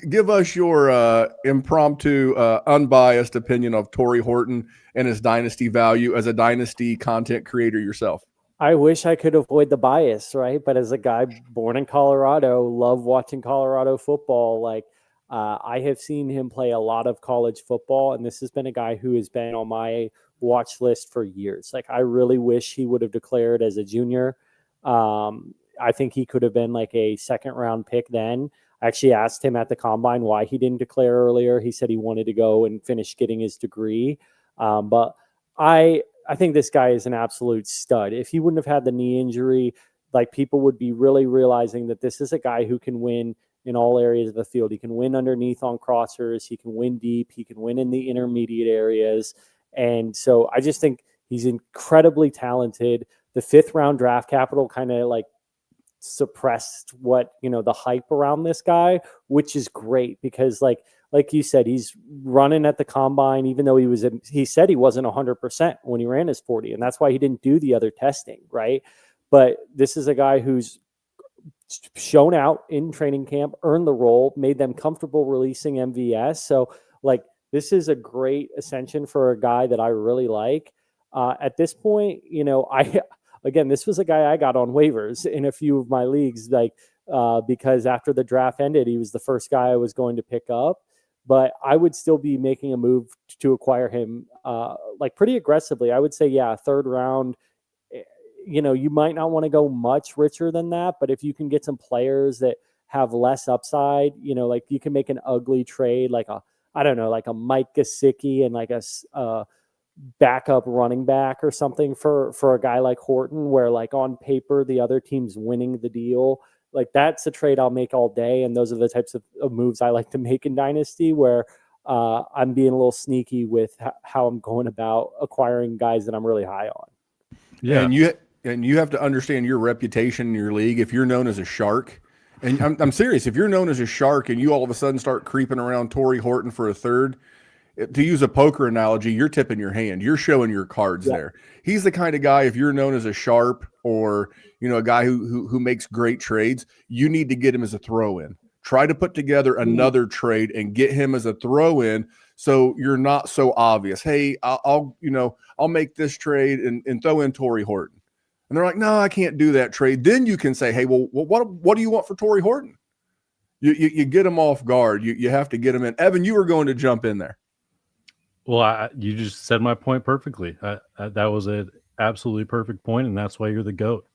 Give us your impromptu, unbiased opinion of Torrey Horton and his dynasty value as a dynasty content creator yourself. I wish I could avoid the bias, right? But as a guy born in Colorado, love watching Colorado football. Like I have seen him play a lot of college football, and this has been a guy who has been on my watch list for years. Like I really wish he would have declared as a junior. I think he could have been like a second round pick then. I actually asked him at the combine why he didn't declare earlier. He said he wanted to go and finish getting his degree. But I think this guy is an absolute stud. If he wouldn't have had the knee injury, like people would be really realizing that this is a guy who can win in all areas of the field. He can win underneath on crossers. He can win deep. He can win in the intermediate areas. And so I just think he's incredibly talented. The 5th round draft capital kind of like suppressed the hype around this guy, which is great because like you said, he's running at the combine, even though he said he wasn't 100% when he ran his 40. And that's why he didn't do the other testing. Right. But this is a guy who's shown out in training camp, earned the role, made them comfortable releasing MVS. So like, this is a great ascension for a guy that I really like. At this point, this was a guy I got on waivers in a few of my leagues, because after the draft ended, he was the first guy I was going to pick up. But I would still be making a move to acquire him pretty aggressively. I would say, 3rd round. You might not want to go much richer than that, but if you can get some players that have less upside. Like you can make an ugly trade, like like a Mike Gesicki and like a backup running back or something for a guy like Horton, where like on paper the other team's winning the deal. Like that's a trade I'll make all day, and those are the types of moves I like to make in Dynasty, where I'm being a little sneaky with how I'm going about acquiring guys that I'm really high on. Yeah, and you have to understand your reputation in your league. If you're known as a shark, and I'm serious, if you're known as a shark and you all of a sudden start creeping around Torrey Horton for a third, to use a poker analogy, you're tipping your hand. You're showing your cards there. He's the kind of guy, if you're known as a sharp or, a guy who makes great trades, you need to get him as a throw-in. Try to put together another trade and get him as a throw-in so you're not so obvious. Hey, I'll make this trade and throw in Torrey Horton. And they're like, no, I can't do that trade. Then you can say, hey, well, what do you want for Torrey Horton? You get him off guard. You have to get him in. Evan, you were going to jump in there. Well, you just said my point perfectly. That was an absolutely perfect point, and that's why you're the GOAT.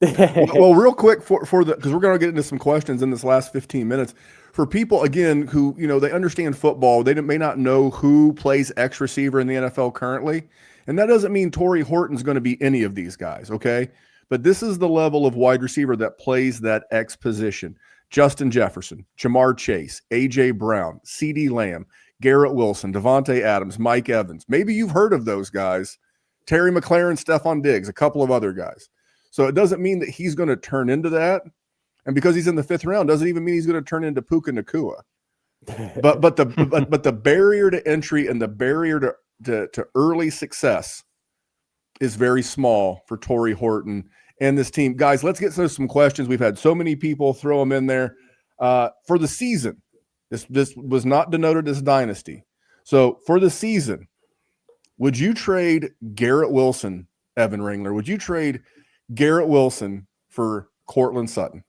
Well, real quick because we're going to get into some questions in this last 15 minutes. For people, again, who, they understand football, they may not know who plays X receiver in the NFL currently. And that doesn't mean Torrey Horton's going to be any of these guys, okay? But this is the level of wide receiver that plays that X position. Justin Jefferson, Jamar Chase, A.J. Brown, C.D. Lamb, Garrett Wilson, Devontae Adams, Mike Evans. Maybe you've heard of those guys. Terry McLaurin, Stephon Diggs, a couple of other guys. So it doesn't mean that he's going to turn into that. And because he's in the 5th round, doesn't even mean he's going to turn into Puka Nacua. But the barrier to entry and the barrier to early success is very small for Torrey Horton and this team. Guys, let's get to some questions. We've had so many people throw them in there. For the season, this was not denoted as Dynasty. So for the season, would you trade Garrett Wilson, Evan Ringler? Would you trade Garrett Wilson for Courtland Sutton?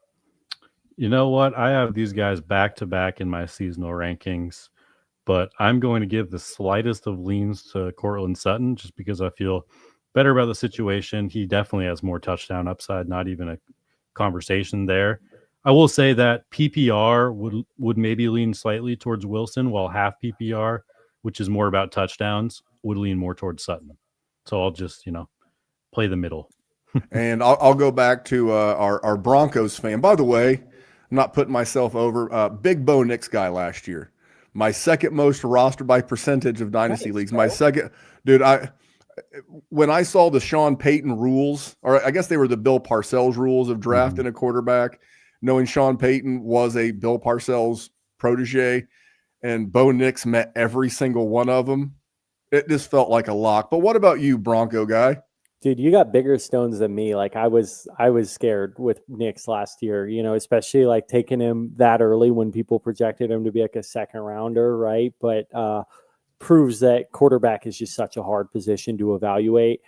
You know what? I have these guys back-to-back in my seasonal rankings, but I'm going to give the slightest of leans to Courtland Sutton just because I feel better about the situation. He definitely has more touchdown upside, not even a conversation there. I will say that PPR would maybe lean slightly towards Wilson, while half PPR, which is more about touchdowns, would lean more towards Sutton. So I'll just, play the middle. And I'll go back to our Broncos fan. By the way, I'm not putting myself over. Big Bo Nix guy last year. My second most roster by percentage of Dynasty leagues. My second, dude, when I saw the Sean Payton rules, or I guess they were the Bill Parcells rules of drafting a quarterback, knowing Sean Payton was a Bill Parcells protege, and Bo Nix met every single one of them, it just felt like a lock. But what about you, Bronco guy? Dude, you got bigger stones than me. Like I was scared with Knicks last year, especially like taking him that early when people projected him to be like a second rounder, right? But proves that quarterback is just such a hard position to evaluate.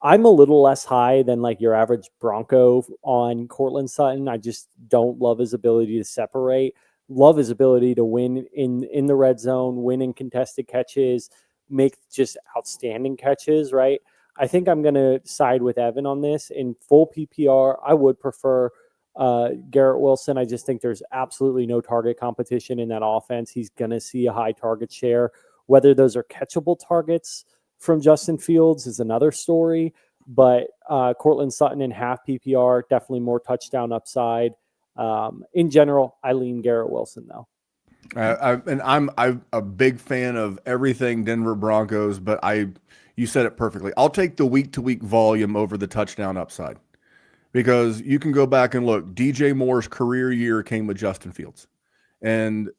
I'm a little less high than like your average Bronco on Courtland Sutton. I just don't love his ability to separate. Love his ability to win in the red zone, win in contested catches, make just outstanding catches, right? I think I'm going to side with Evan on this. In full PPR, I would prefer Garrett Wilson. I just think there's absolutely no target competition in that offense. He's going to see a high target share. Whether those are catchable targets from Justin Fields is another story. But Courtland Sutton in half PPR, definitely more touchdown upside. In general, I lean Garrett Wilson, though. I'm a big fan of everything Denver Broncos, but you said it perfectly. I'll take the week-to-week volume over the touchdown upside, because you can go back and look. DJ Moore's career year came with Justin Fields, and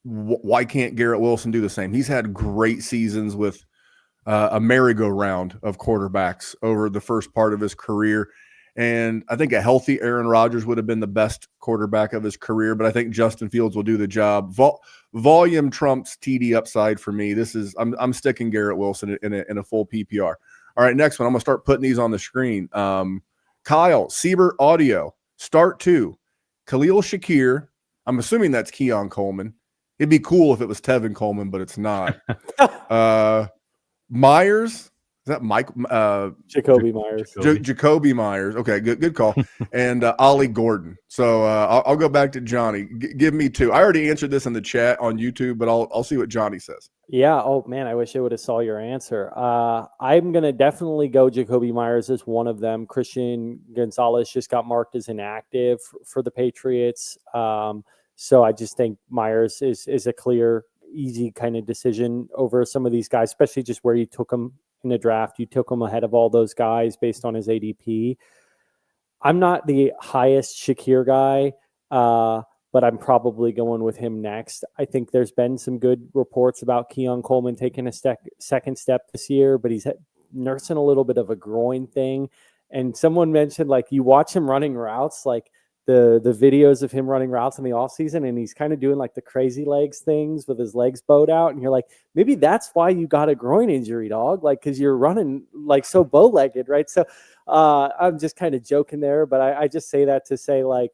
why can't Garrett Wilson do the same? He's had great seasons with a merry-go-round of quarterbacks over the first part of his career. And I think a healthy Aaron Rodgers would have been the best quarterback of his career, but I think Justin Fields will do the job. Volume trumps TD upside for me. I'm sticking Garrett Wilson in a full PPR. All right, next one. I'm gonna start putting these on the screen. Kyle Siebert Audio start 2. Khalil Shakir. I'm assuming that's Keon Coleman. It'd be cool if it was Tevin Coleman, but it's not. Myers, that Mike? Jacoby Myers. Jacoby Myers. Okay, good call. And Ollie Gordon. So I'll go back to Johnny. Give me two. I already answered this in the chat on YouTube, but I'll see what Johnny says. Yeah. Oh man, I wish I would have saw your answer. I'm gonna definitely go Jacoby Myers as one of them. Christian Gonzalez just got marked as inactive for the Patriots. So I just think Myers is a clear, easy kind of decision over some of these guys, especially just where you took him in the draft. You took him ahead of all those guys based on his ADP. I'm not the highest Shakir guy, but I'm probably going with him next. I think there's been some good reports about Keon Coleman taking a second step this year, but he's nursing a little bit of a groin thing. And someone mentioned, like, you watch him running routes, like the videos of him running routes in the offseason, and he's kind of doing like the crazy legs things with his legs bowed out. And you're like, maybe that's why you got a groin injury, dog. Like, because you're running like so bow-legged, right? So I'm just kind of joking there, but I just say that to say, like,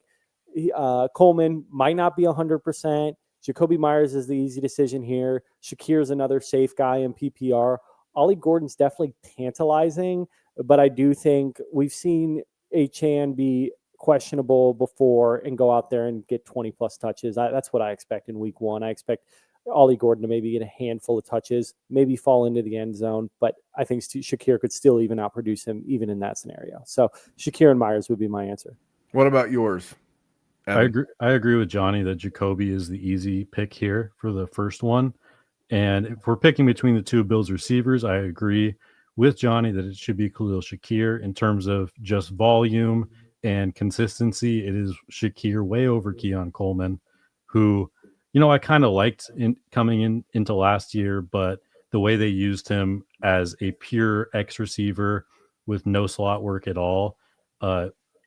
Coleman might not be 100%. Jacoby Myers is the easy decision here. Shakir's another safe guy in PPR. Ollie Gordon's definitely tantalizing, but I do think we've seen Achane be questionable before and go out there and get 20 plus touches. That's what I expect in week one. I expect Ollie Gordon to maybe get a handful of touches, maybe fall into the end zone, but I think Shakir could still even outproduce him even in that scenario. So Shakir and Myers would be my answer. What about yours, Evan? I agree with Johnny that Jacoby is the easy pick here for the first one. And if we're picking between the two Bills receivers, I agree with Johnny that it should be Khalil Shakir. In terms of just volume and consistency, it is Shakir way over Keon Coleman, who, I kind of liked coming into last year, but the way they used him as a pure X receiver with no slot work at all,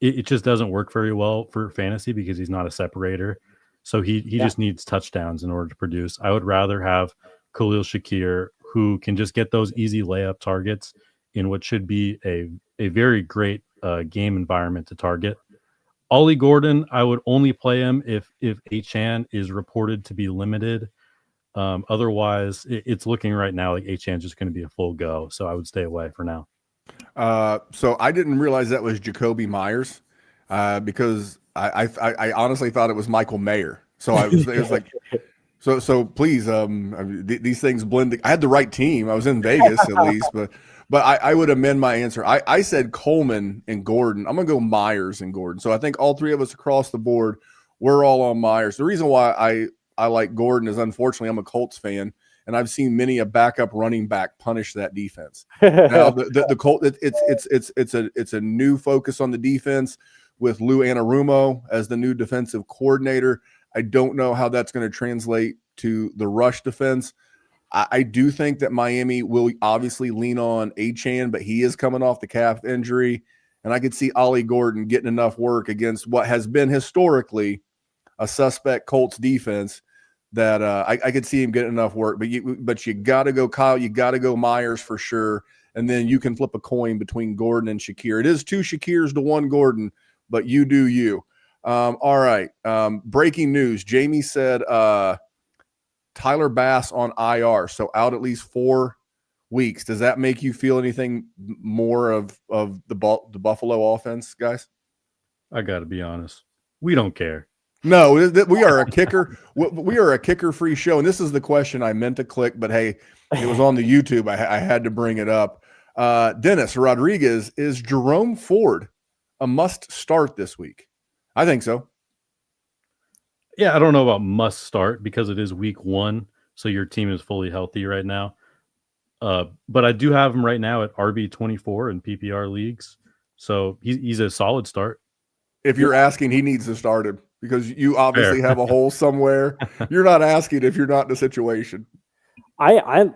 it just doesn't work very well for fantasy because he's not a separator. So he just needs touchdowns in order to produce. I would rather have Khalil Shakir, who can just get those easy layup targets in what should be a very great game environment to target. Ollie Gordon, I would only play him if Achane is reported to be limited. Otherwise, it's looking right now like Achane's just going to be a full go. So I would stay away for now. So I didn't realize that was Jacoby Myers because I honestly thought it was Michael Mayer. So it was like, so please, these things blend. I had the right team. I was in Vegas at least, but I would amend my answer. I said Coleman and Gordon. I'm going to go Myers and Gordon. So I think all three of us across the board, we're all on Myers. The reason why I like Gordon is, unfortunately, I'm a Colts fan, and I've seen many a backup running back punish that defense. Now the Colts, it's a new focus on the defense with Lou Anarumo as the new defensive coordinator. I don't know how that's going to translate to the rush defense. I do think that Miami will obviously lean on Achane, but he is coming off the calf injury, and I could see Ollie Gordon getting enough work against what has been historically a suspect Colts defense that I could see him getting enough work. But you got to go Kyle, you got to go Myers for sure, and then you can flip a coin between Gordon and Shakir. It is 2 Shakirs to 1 Gordon, but you do you. All right. Breaking news. Jamie said Tyler Bass on IR, so out at least 4 weeks. Does that make you feel anything more of the Buffalo offense, guys? I got to be honest. We don't care. No, we are a kicker. We are a kicker-free show, and this is the question I meant to click, but hey, it was on the YouTube. I had to bring it up. Dennis Rodriguez, is Jerome Ford a must start this week? I think so. Yeah, I don't know about must start because it is week 1, so your team is fully healthy right now. But I do have him right now at RB24 in PPR leagues, so he's a solid start. If you're asking, he needs to start him because you obviously have a hole somewhere. You're not asking if you're not in a situation. I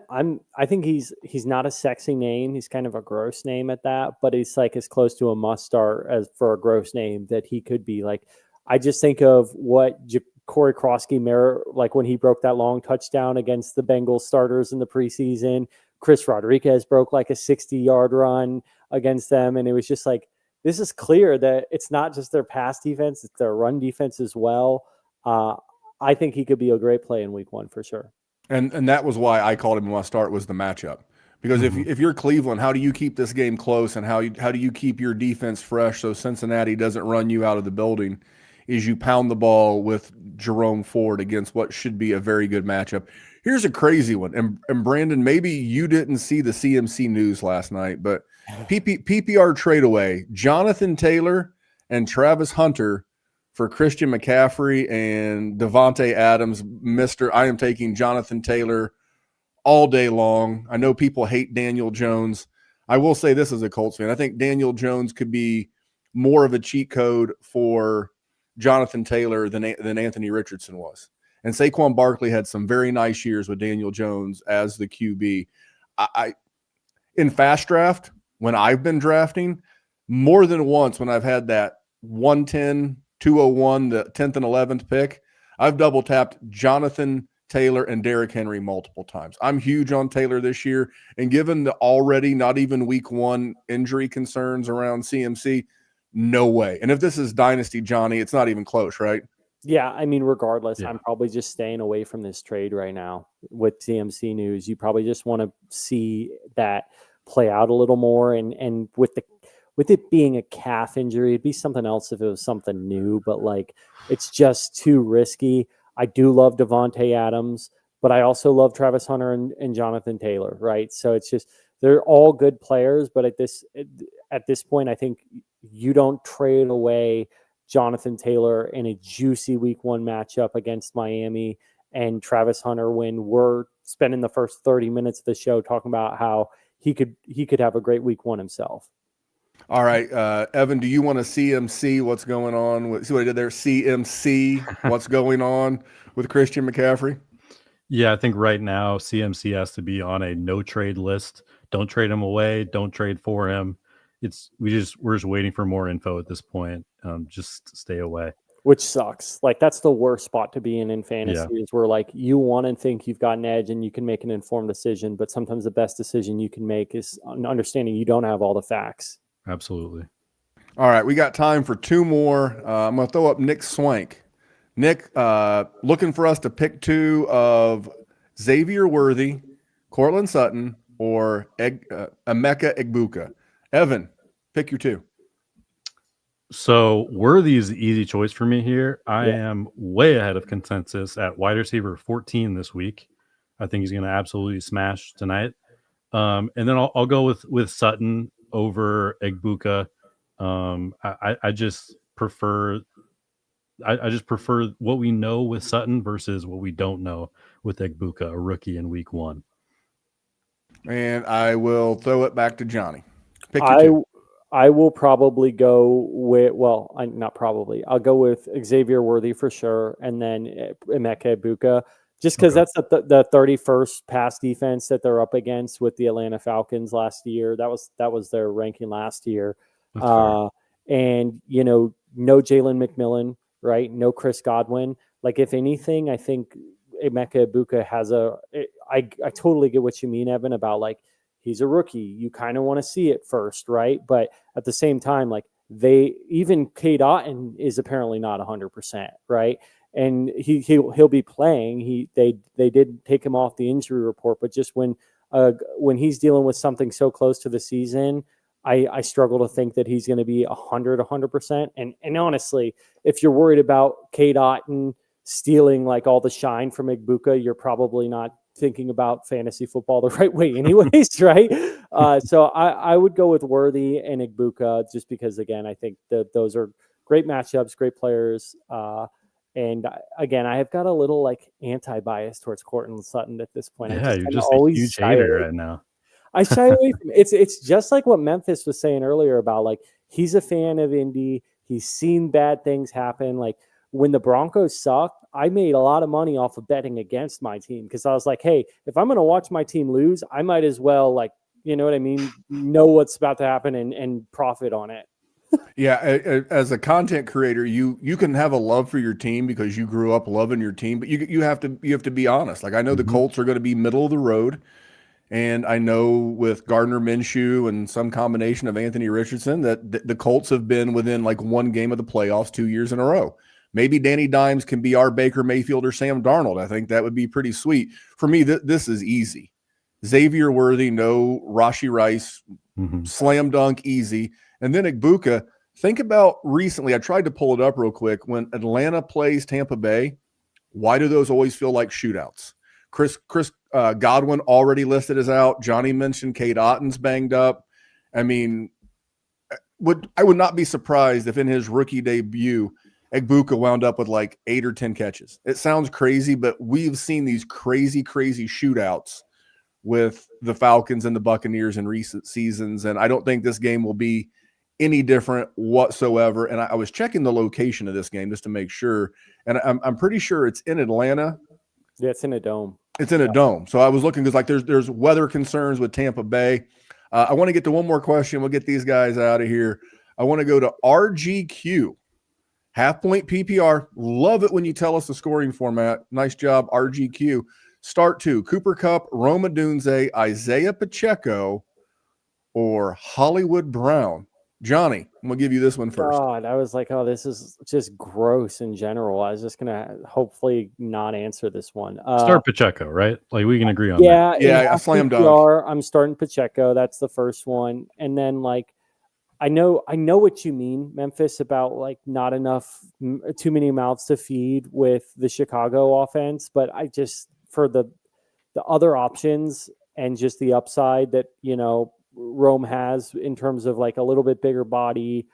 think he's not a sexy name. He's kind of a gross name at that, but he's like as close to a must start as for a gross name that he could be. Like, I just think of what Corey Krosky, like when he broke that long touchdown against the Bengals starters in the preseason. Chris Rodriguez broke like a 60-yard run against them, and it was just like, this is clear that it's not just their pass defense, it's their run defense as well. I think he could be a great play in week 1 for sure. And that was why I called him must start, was the matchup. Because if you're Cleveland, how do you keep this game close, and how do you keep your defense fresh so Cincinnati doesn't run you out of the building? Is you pound the ball with Jerome Ford against what should be a very good matchup. Here's a crazy one, and Brandon, maybe you didn't see the CMC news last night, but PPR trade away, Jonathan Taylor and Travis Hunter for Christian McCaffrey and Devontae Adams. I am taking Jonathan Taylor all day long. I know people hate Daniel Jones. I will say this as a Colts fan. I think Daniel Jones could be more of a cheat code for Jonathan Taylor than Anthony Richardson was. And Saquon Barkley had some very nice years with Daniel Jones as the QB. I in fast draft, when I've been drafting, more than once when I've had that 110, 201, the 10th and 11th pick, I've double tapped Jonathan Taylor and Derrick Henry multiple times. I'm huge on Taylor this year, and given the already not even week 1 injury concerns around CMC, no way. And if this is Dynasty, Johnny, it's not even close, right? Yeah, I mean, regardless, I'm probably just staying away from this trade right now with CMC news. You probably just want to see that play out a little more, and with it being a calf injury, it'd be something else if it was something new, but like it's just too risky. I do love Devontae Adams, but I also love Travis Hunter and Jonathan Taylor, right? So it's just they're all good players, but at this point, I think you don't trade away Jonathan Taylor in a juicy week 1 matchup against Miami and Travis Hunter when we're spending the first 30 minutes of the show talking about how he could have a great week 1 himself. All right, Evan, do you want to CMC what's going on? See what I did there? CMC what's going on with Christian McCaffrey? Yeah, I think right now CMC has to be on a no trade list. Don't trade him away. Don't trade for him. We're just waiting for more info at this point. Just stay away. Which sucks. Like that's the worst spot to be in fantasy is where like you want to think you've got an edge and you can make an informed decision, but sometimes the best decision you can make is understanding you don't have all the facts. Absolutely. All right, we got time for 2 more. I'm going to throw up Nick Swank. Nick, looking for us to pick 2 of Xavier Worthy, Cortland Sutton, or Emeka Egbuka. Evan, pick your 2. So Worthy is the easy choice for me here. I am way ahead of consensus at wide receiver 14 this week. I think he's going to absolutely smash tonight. And then I'll go with Sutton over Egbuka. I just prefer what we know with Sutton versus what we don't know with Egbuka, a rookie in week 1. And I will throw it back to Johnny. Pick your 2. I will probably go with, I'll go with Xavier Worthy for sure, and then Emeka Egbuka, just because that's the 31st pass defense that they're up against with the Atlanta Falcons last year. That was their ranking last year. And, no Jalen McMillan, right? No Chris Godwin. Like, if anything, I think Emeka Egbuka has I totally get what you mean, Evan, about like, he's a rookie. You kind of want to see it first, right? But at the same time, like even Cade Otton is apparently not 100%, right? And he'll be playing. They did take him off the injury report, but just when he's dealing with something so close to the season, I struggle to think that he's going to be 100%. And honestly, if you're worried about Cade Otton stealing like all the shine from Egbuka, you're probably not thinking about fantasy football the right way anyways, right? So I would go with Worthy and Egbuka just because, again, I think that those are great matchups, great players. And again, I have got a little like anti-bias towards Cortland Sutton at this point. Yeah, you're just a huge hater right now. I shy away from it. It's just like what Memphis was saying earlier about like he's a fan of Indy. He's seen bad things happen. Like when the Broncos sucked, I made a lot of money off of betting against my team because I was like, hey, if I'm going to watch my team lose, I might as well, like, you know what I mean? Know what's about to happen and profit on it. Yeah, as a content creator, you can have a love for your team because you grew up loving your team, but you have to be honest. Like I know the Colts are going to be middle of the road, and I know with Gardner Minshew and some combination of Anthony Richardson that the Colts have been within like 1 game of the playoffs 2 years in a row. Maybe Danny Dimes can be our Baker Mayfield or Sam Darnold. I think that would be pretty sweet. For me, this is easy. Xavier Worthy, no Rashi Rice, slam dunk, easy. And then Igbuka, think about recently, I tried to pull it up real quick. When Atlanta plays Tampa Bay, why do those always feel like shootouts? Chris Godwin already listed as out. Jonny mentioned Cade Otton's banged up. I mean, I would not be surprised if in his rookie debut, Igbuka wound up with like 8 or 10 catches. It sounds crazy, but we've seen these crazy shootouts with the Falcons and the Buccaneers in recent seasons, and I don't think this game will be any different whatsoever. And I was checking the location of this game just to make sure, and I'm pretty sure it's in Atlanta. Yeah, it's in a dome. It's in a dome. So I was looking because like there's weather concerns with Tampa Bay. I want to get to one more question. We'll get these guys out of here. I want to go to RGQ. Half point PPR. Love it when you tell us the scoring format. Nice job, RGQ. Start 2. Cooper Kupp, Rome Odunze, Isaiah Pacheco, or Hollywood Brown. Jonny, I'm going to give you this one first. God, I was like, oh, this is just gross in general. I was just going to hopefully not answer this one. Start Pacheco, right? Like we can agree on that. Yeah, a slam dunk. I'm starting Pacheco. That's the first one. And then like, I know what you mean, Memphis, about like not enough, too many mouths to feed with the Chicago offense. But I just, for the other options and just the upside that, Rome has in terms of like a little bit bigger body,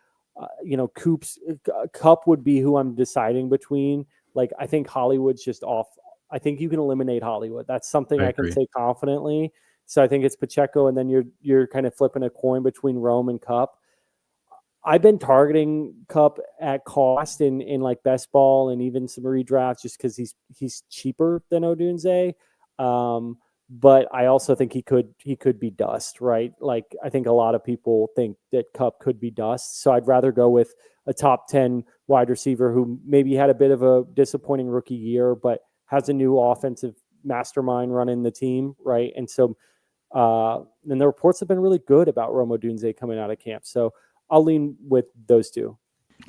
Kupp would be who I'm deciding between. Like, I think Hollywood's just off. I think you can eliminate Hollywood. That's something I can say confidently. So I think it's Pacheco, and then you're kind of flipping a coin between Rome and Kupp. I've been targeting Kupp at cost in like best ball and even some redrafts just because he's cheaper than Odunze. But I also think he could be dust, right? Like I think a lot of people think that Kupp could be dust. So I'd rather go with a top 10 wide receiver who maybe had a bit of a disappointing rookie year, but has a new offensive mastermind running the team, right? And so and the reports have been really good about Rome Odunze coming out of camp. So I'll lean with those two.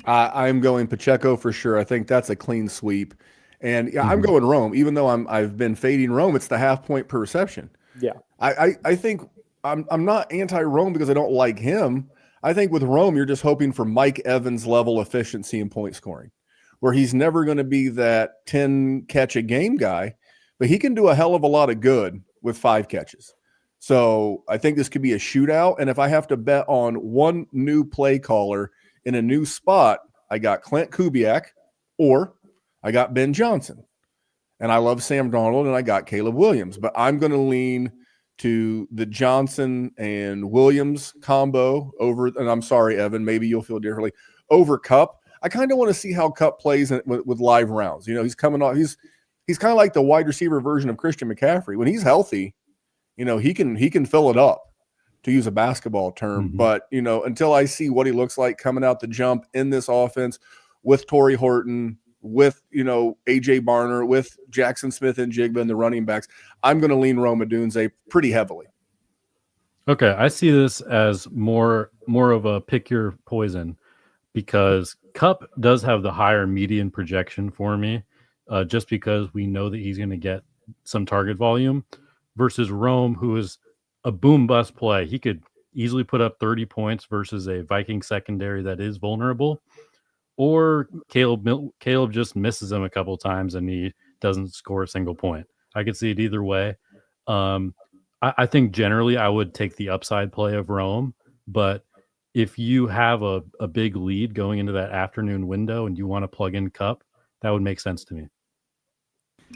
I'm going Pacheco for sure. I think that's a clean sweep. And yeah, I'm going Rome, even though I've been fading Rome. It's the half point per reception. Yeah, I think I'm not anti-Rome because I don't like him. I think with Rome, you're just hoping for Mike Evans level efficiency and point scoring, where he's never going to be that 10 catch a game guy, but he can do a hell of a lot of good with 5 catches. So I think this could be a shootout. And if I have to bet on one new play caller in a new spot, I got Clint Kubiak or I got Ben Johnson. And I love Sam Darnold and I got Caleb Williams. But I'm going to lean to the Johnson and Williams combo over, and I'm sorry, Evan, maybe you'll feel differently, over Kupp. I kind of want to see how Kupp plays with live rounds. He's coming off, he's kind of like the wide receiver version of Christian McCaffrey. When he's healthy, he can fill it up, to use a basketball term. But, until I see what he looks like coming out the jump in this offense with Torrey Horton, with, A.J. Barner, with Jackson Smith and Jigba and the running backs, I'm going to lean Rome Odunze pretty heavily. Okay, I see this as more of a pick your poison because Kupp does have the higher median projection for me, just because we know that he's going to get some target volume versus Rome, who is a boom-bust play. He could easily put up 30 points versus a Viking secondary that is vulnerable. Or Caleb just misses him a couple times and he doesn't score a single point. I could see it either way. I think generally I would take the upside play of Rome, but if you have a big lead going into that afternoon window and you want to plug in Kupp, that would make sense to me.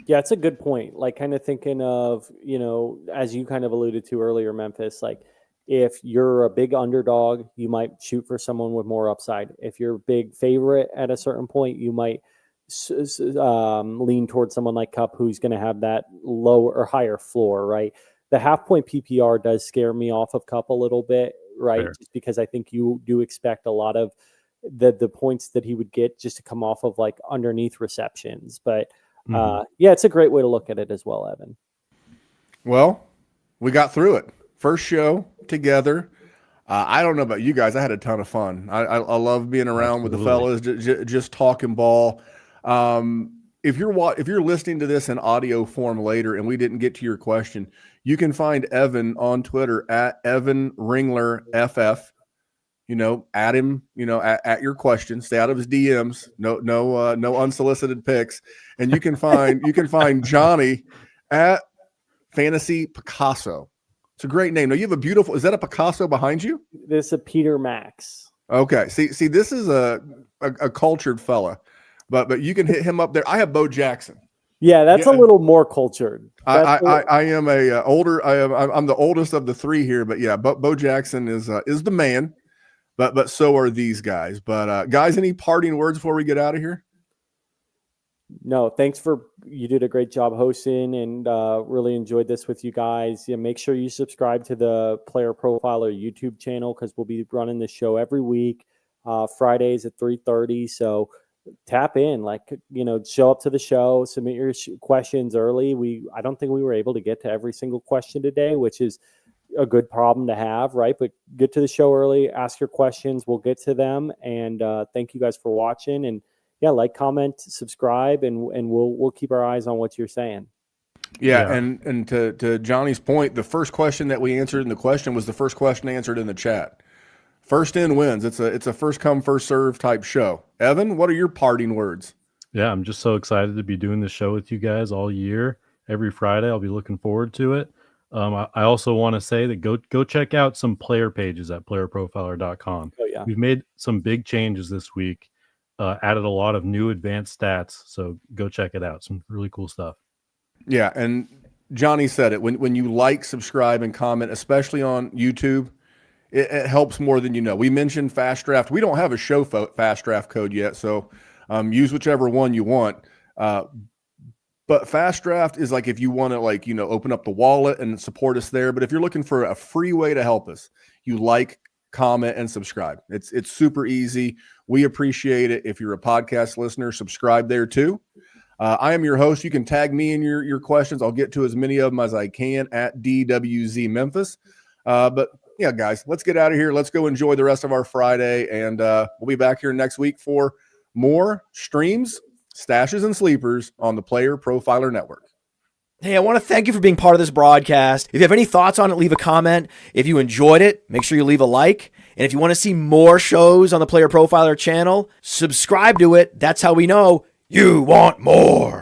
Yeah, it's a good point. Like kind of thinking of, as you kind of alluded to earlier, Memphis, like if you're a big underdog, you might shoot for someone with more upside. If you're a big favorite at a certain point, you might lean towards someone like Kupp, who's going to have that lower or higher floor, right? The half point PPR does scare me off of Kupp a little bit, right? Fair. Just because I think you do expect a lot of the points that he would get just to come off of like underneath receptions. But yeah, it's a great way to look at it as well, Evan. Well, we got through it. First show together. I don't know about you guys. I had a ton of fun. I love being around with the fellas, just talking ball. If you're listening to this in audio form later and we didn't get to your question, You can find Evan on Twitter at Evan Ringler FF. Add him, at your questions. Stay out of his DMs. No unsolicited pics. And you can find Jonny at Fantasy Picasso. It's a great name. Now you have a beautiful. Is that a Picasso behind you? This is a Peter Max. Okay. See, this is a cultured fella, but you can hit him up there. I have Bo Jackson. Yeah, that's a little more cultured. I am I'm the oldest of the three here, but yeah, Bo Jackson is the man. But so are these guys. But guys, any parting words before we get out of here? No, thanks you did a great job hosting, and really enjoyed this with you guys. Yeah, make sure you subscribe to the Player Profiler YouTube channel, because we'll be running the show every week, Fridays at 3:30. So tap in, show up to the show, submit your questions early. I don't think we were able to get to every single question today, which is a good problem to have, right? But get to the show early, ask your questions, we'll get to them. And thank you guys for watching. And yeah, comment, subscribe, and we'll keep our eyes on what you're saying. Yeah. And to Johnny's point, the first question that we answered in the question was the first question answered in the chat. First in wins. It's a first come, first serve type show. Evan, what are your parting words? Yeah, I'm just so excited to be doing this show with you guys all year. Every Friday, I'll be looking forward to it. I also want to say that go check out some player pages at playerprofiler.com. Oh, yeah. We've made some big changes this week, added a lot of new advanced stats. So go check it out. Some really cool stuff. Yeah, and Jonny said it. When you like, subscribe, and comment, especially on YouTube, it helps more than you know. We mentioned Fast Draft. We don't have a show Fast Draft code yet, so use whichever one you want. But Fast Draft is like if you want to open up the wallet and support us there. But if you're looking for a free way to help us, you like, comment, and subscribe. It's super easy. We appreciate it. If you're a podcast listener, subscribe there too. I am your host. You can tag me in your questions. I'll get to as many of them as I can at DWZ Memphis. But yeah, guys, let's get out of here. Let's go enjoy the rest of our Friday. And we'll be back here next week for more streams, stashes, and sleepers on the Player Profiler Network. Hey, I want to thank you for being part of this broadcast. If you have any thoughts on it, leave a comment. If you enjoyed it, make sure you leave a like. And if you want to see more shows on the Player Profiler channel, subscribe to it. That's how we know you want more.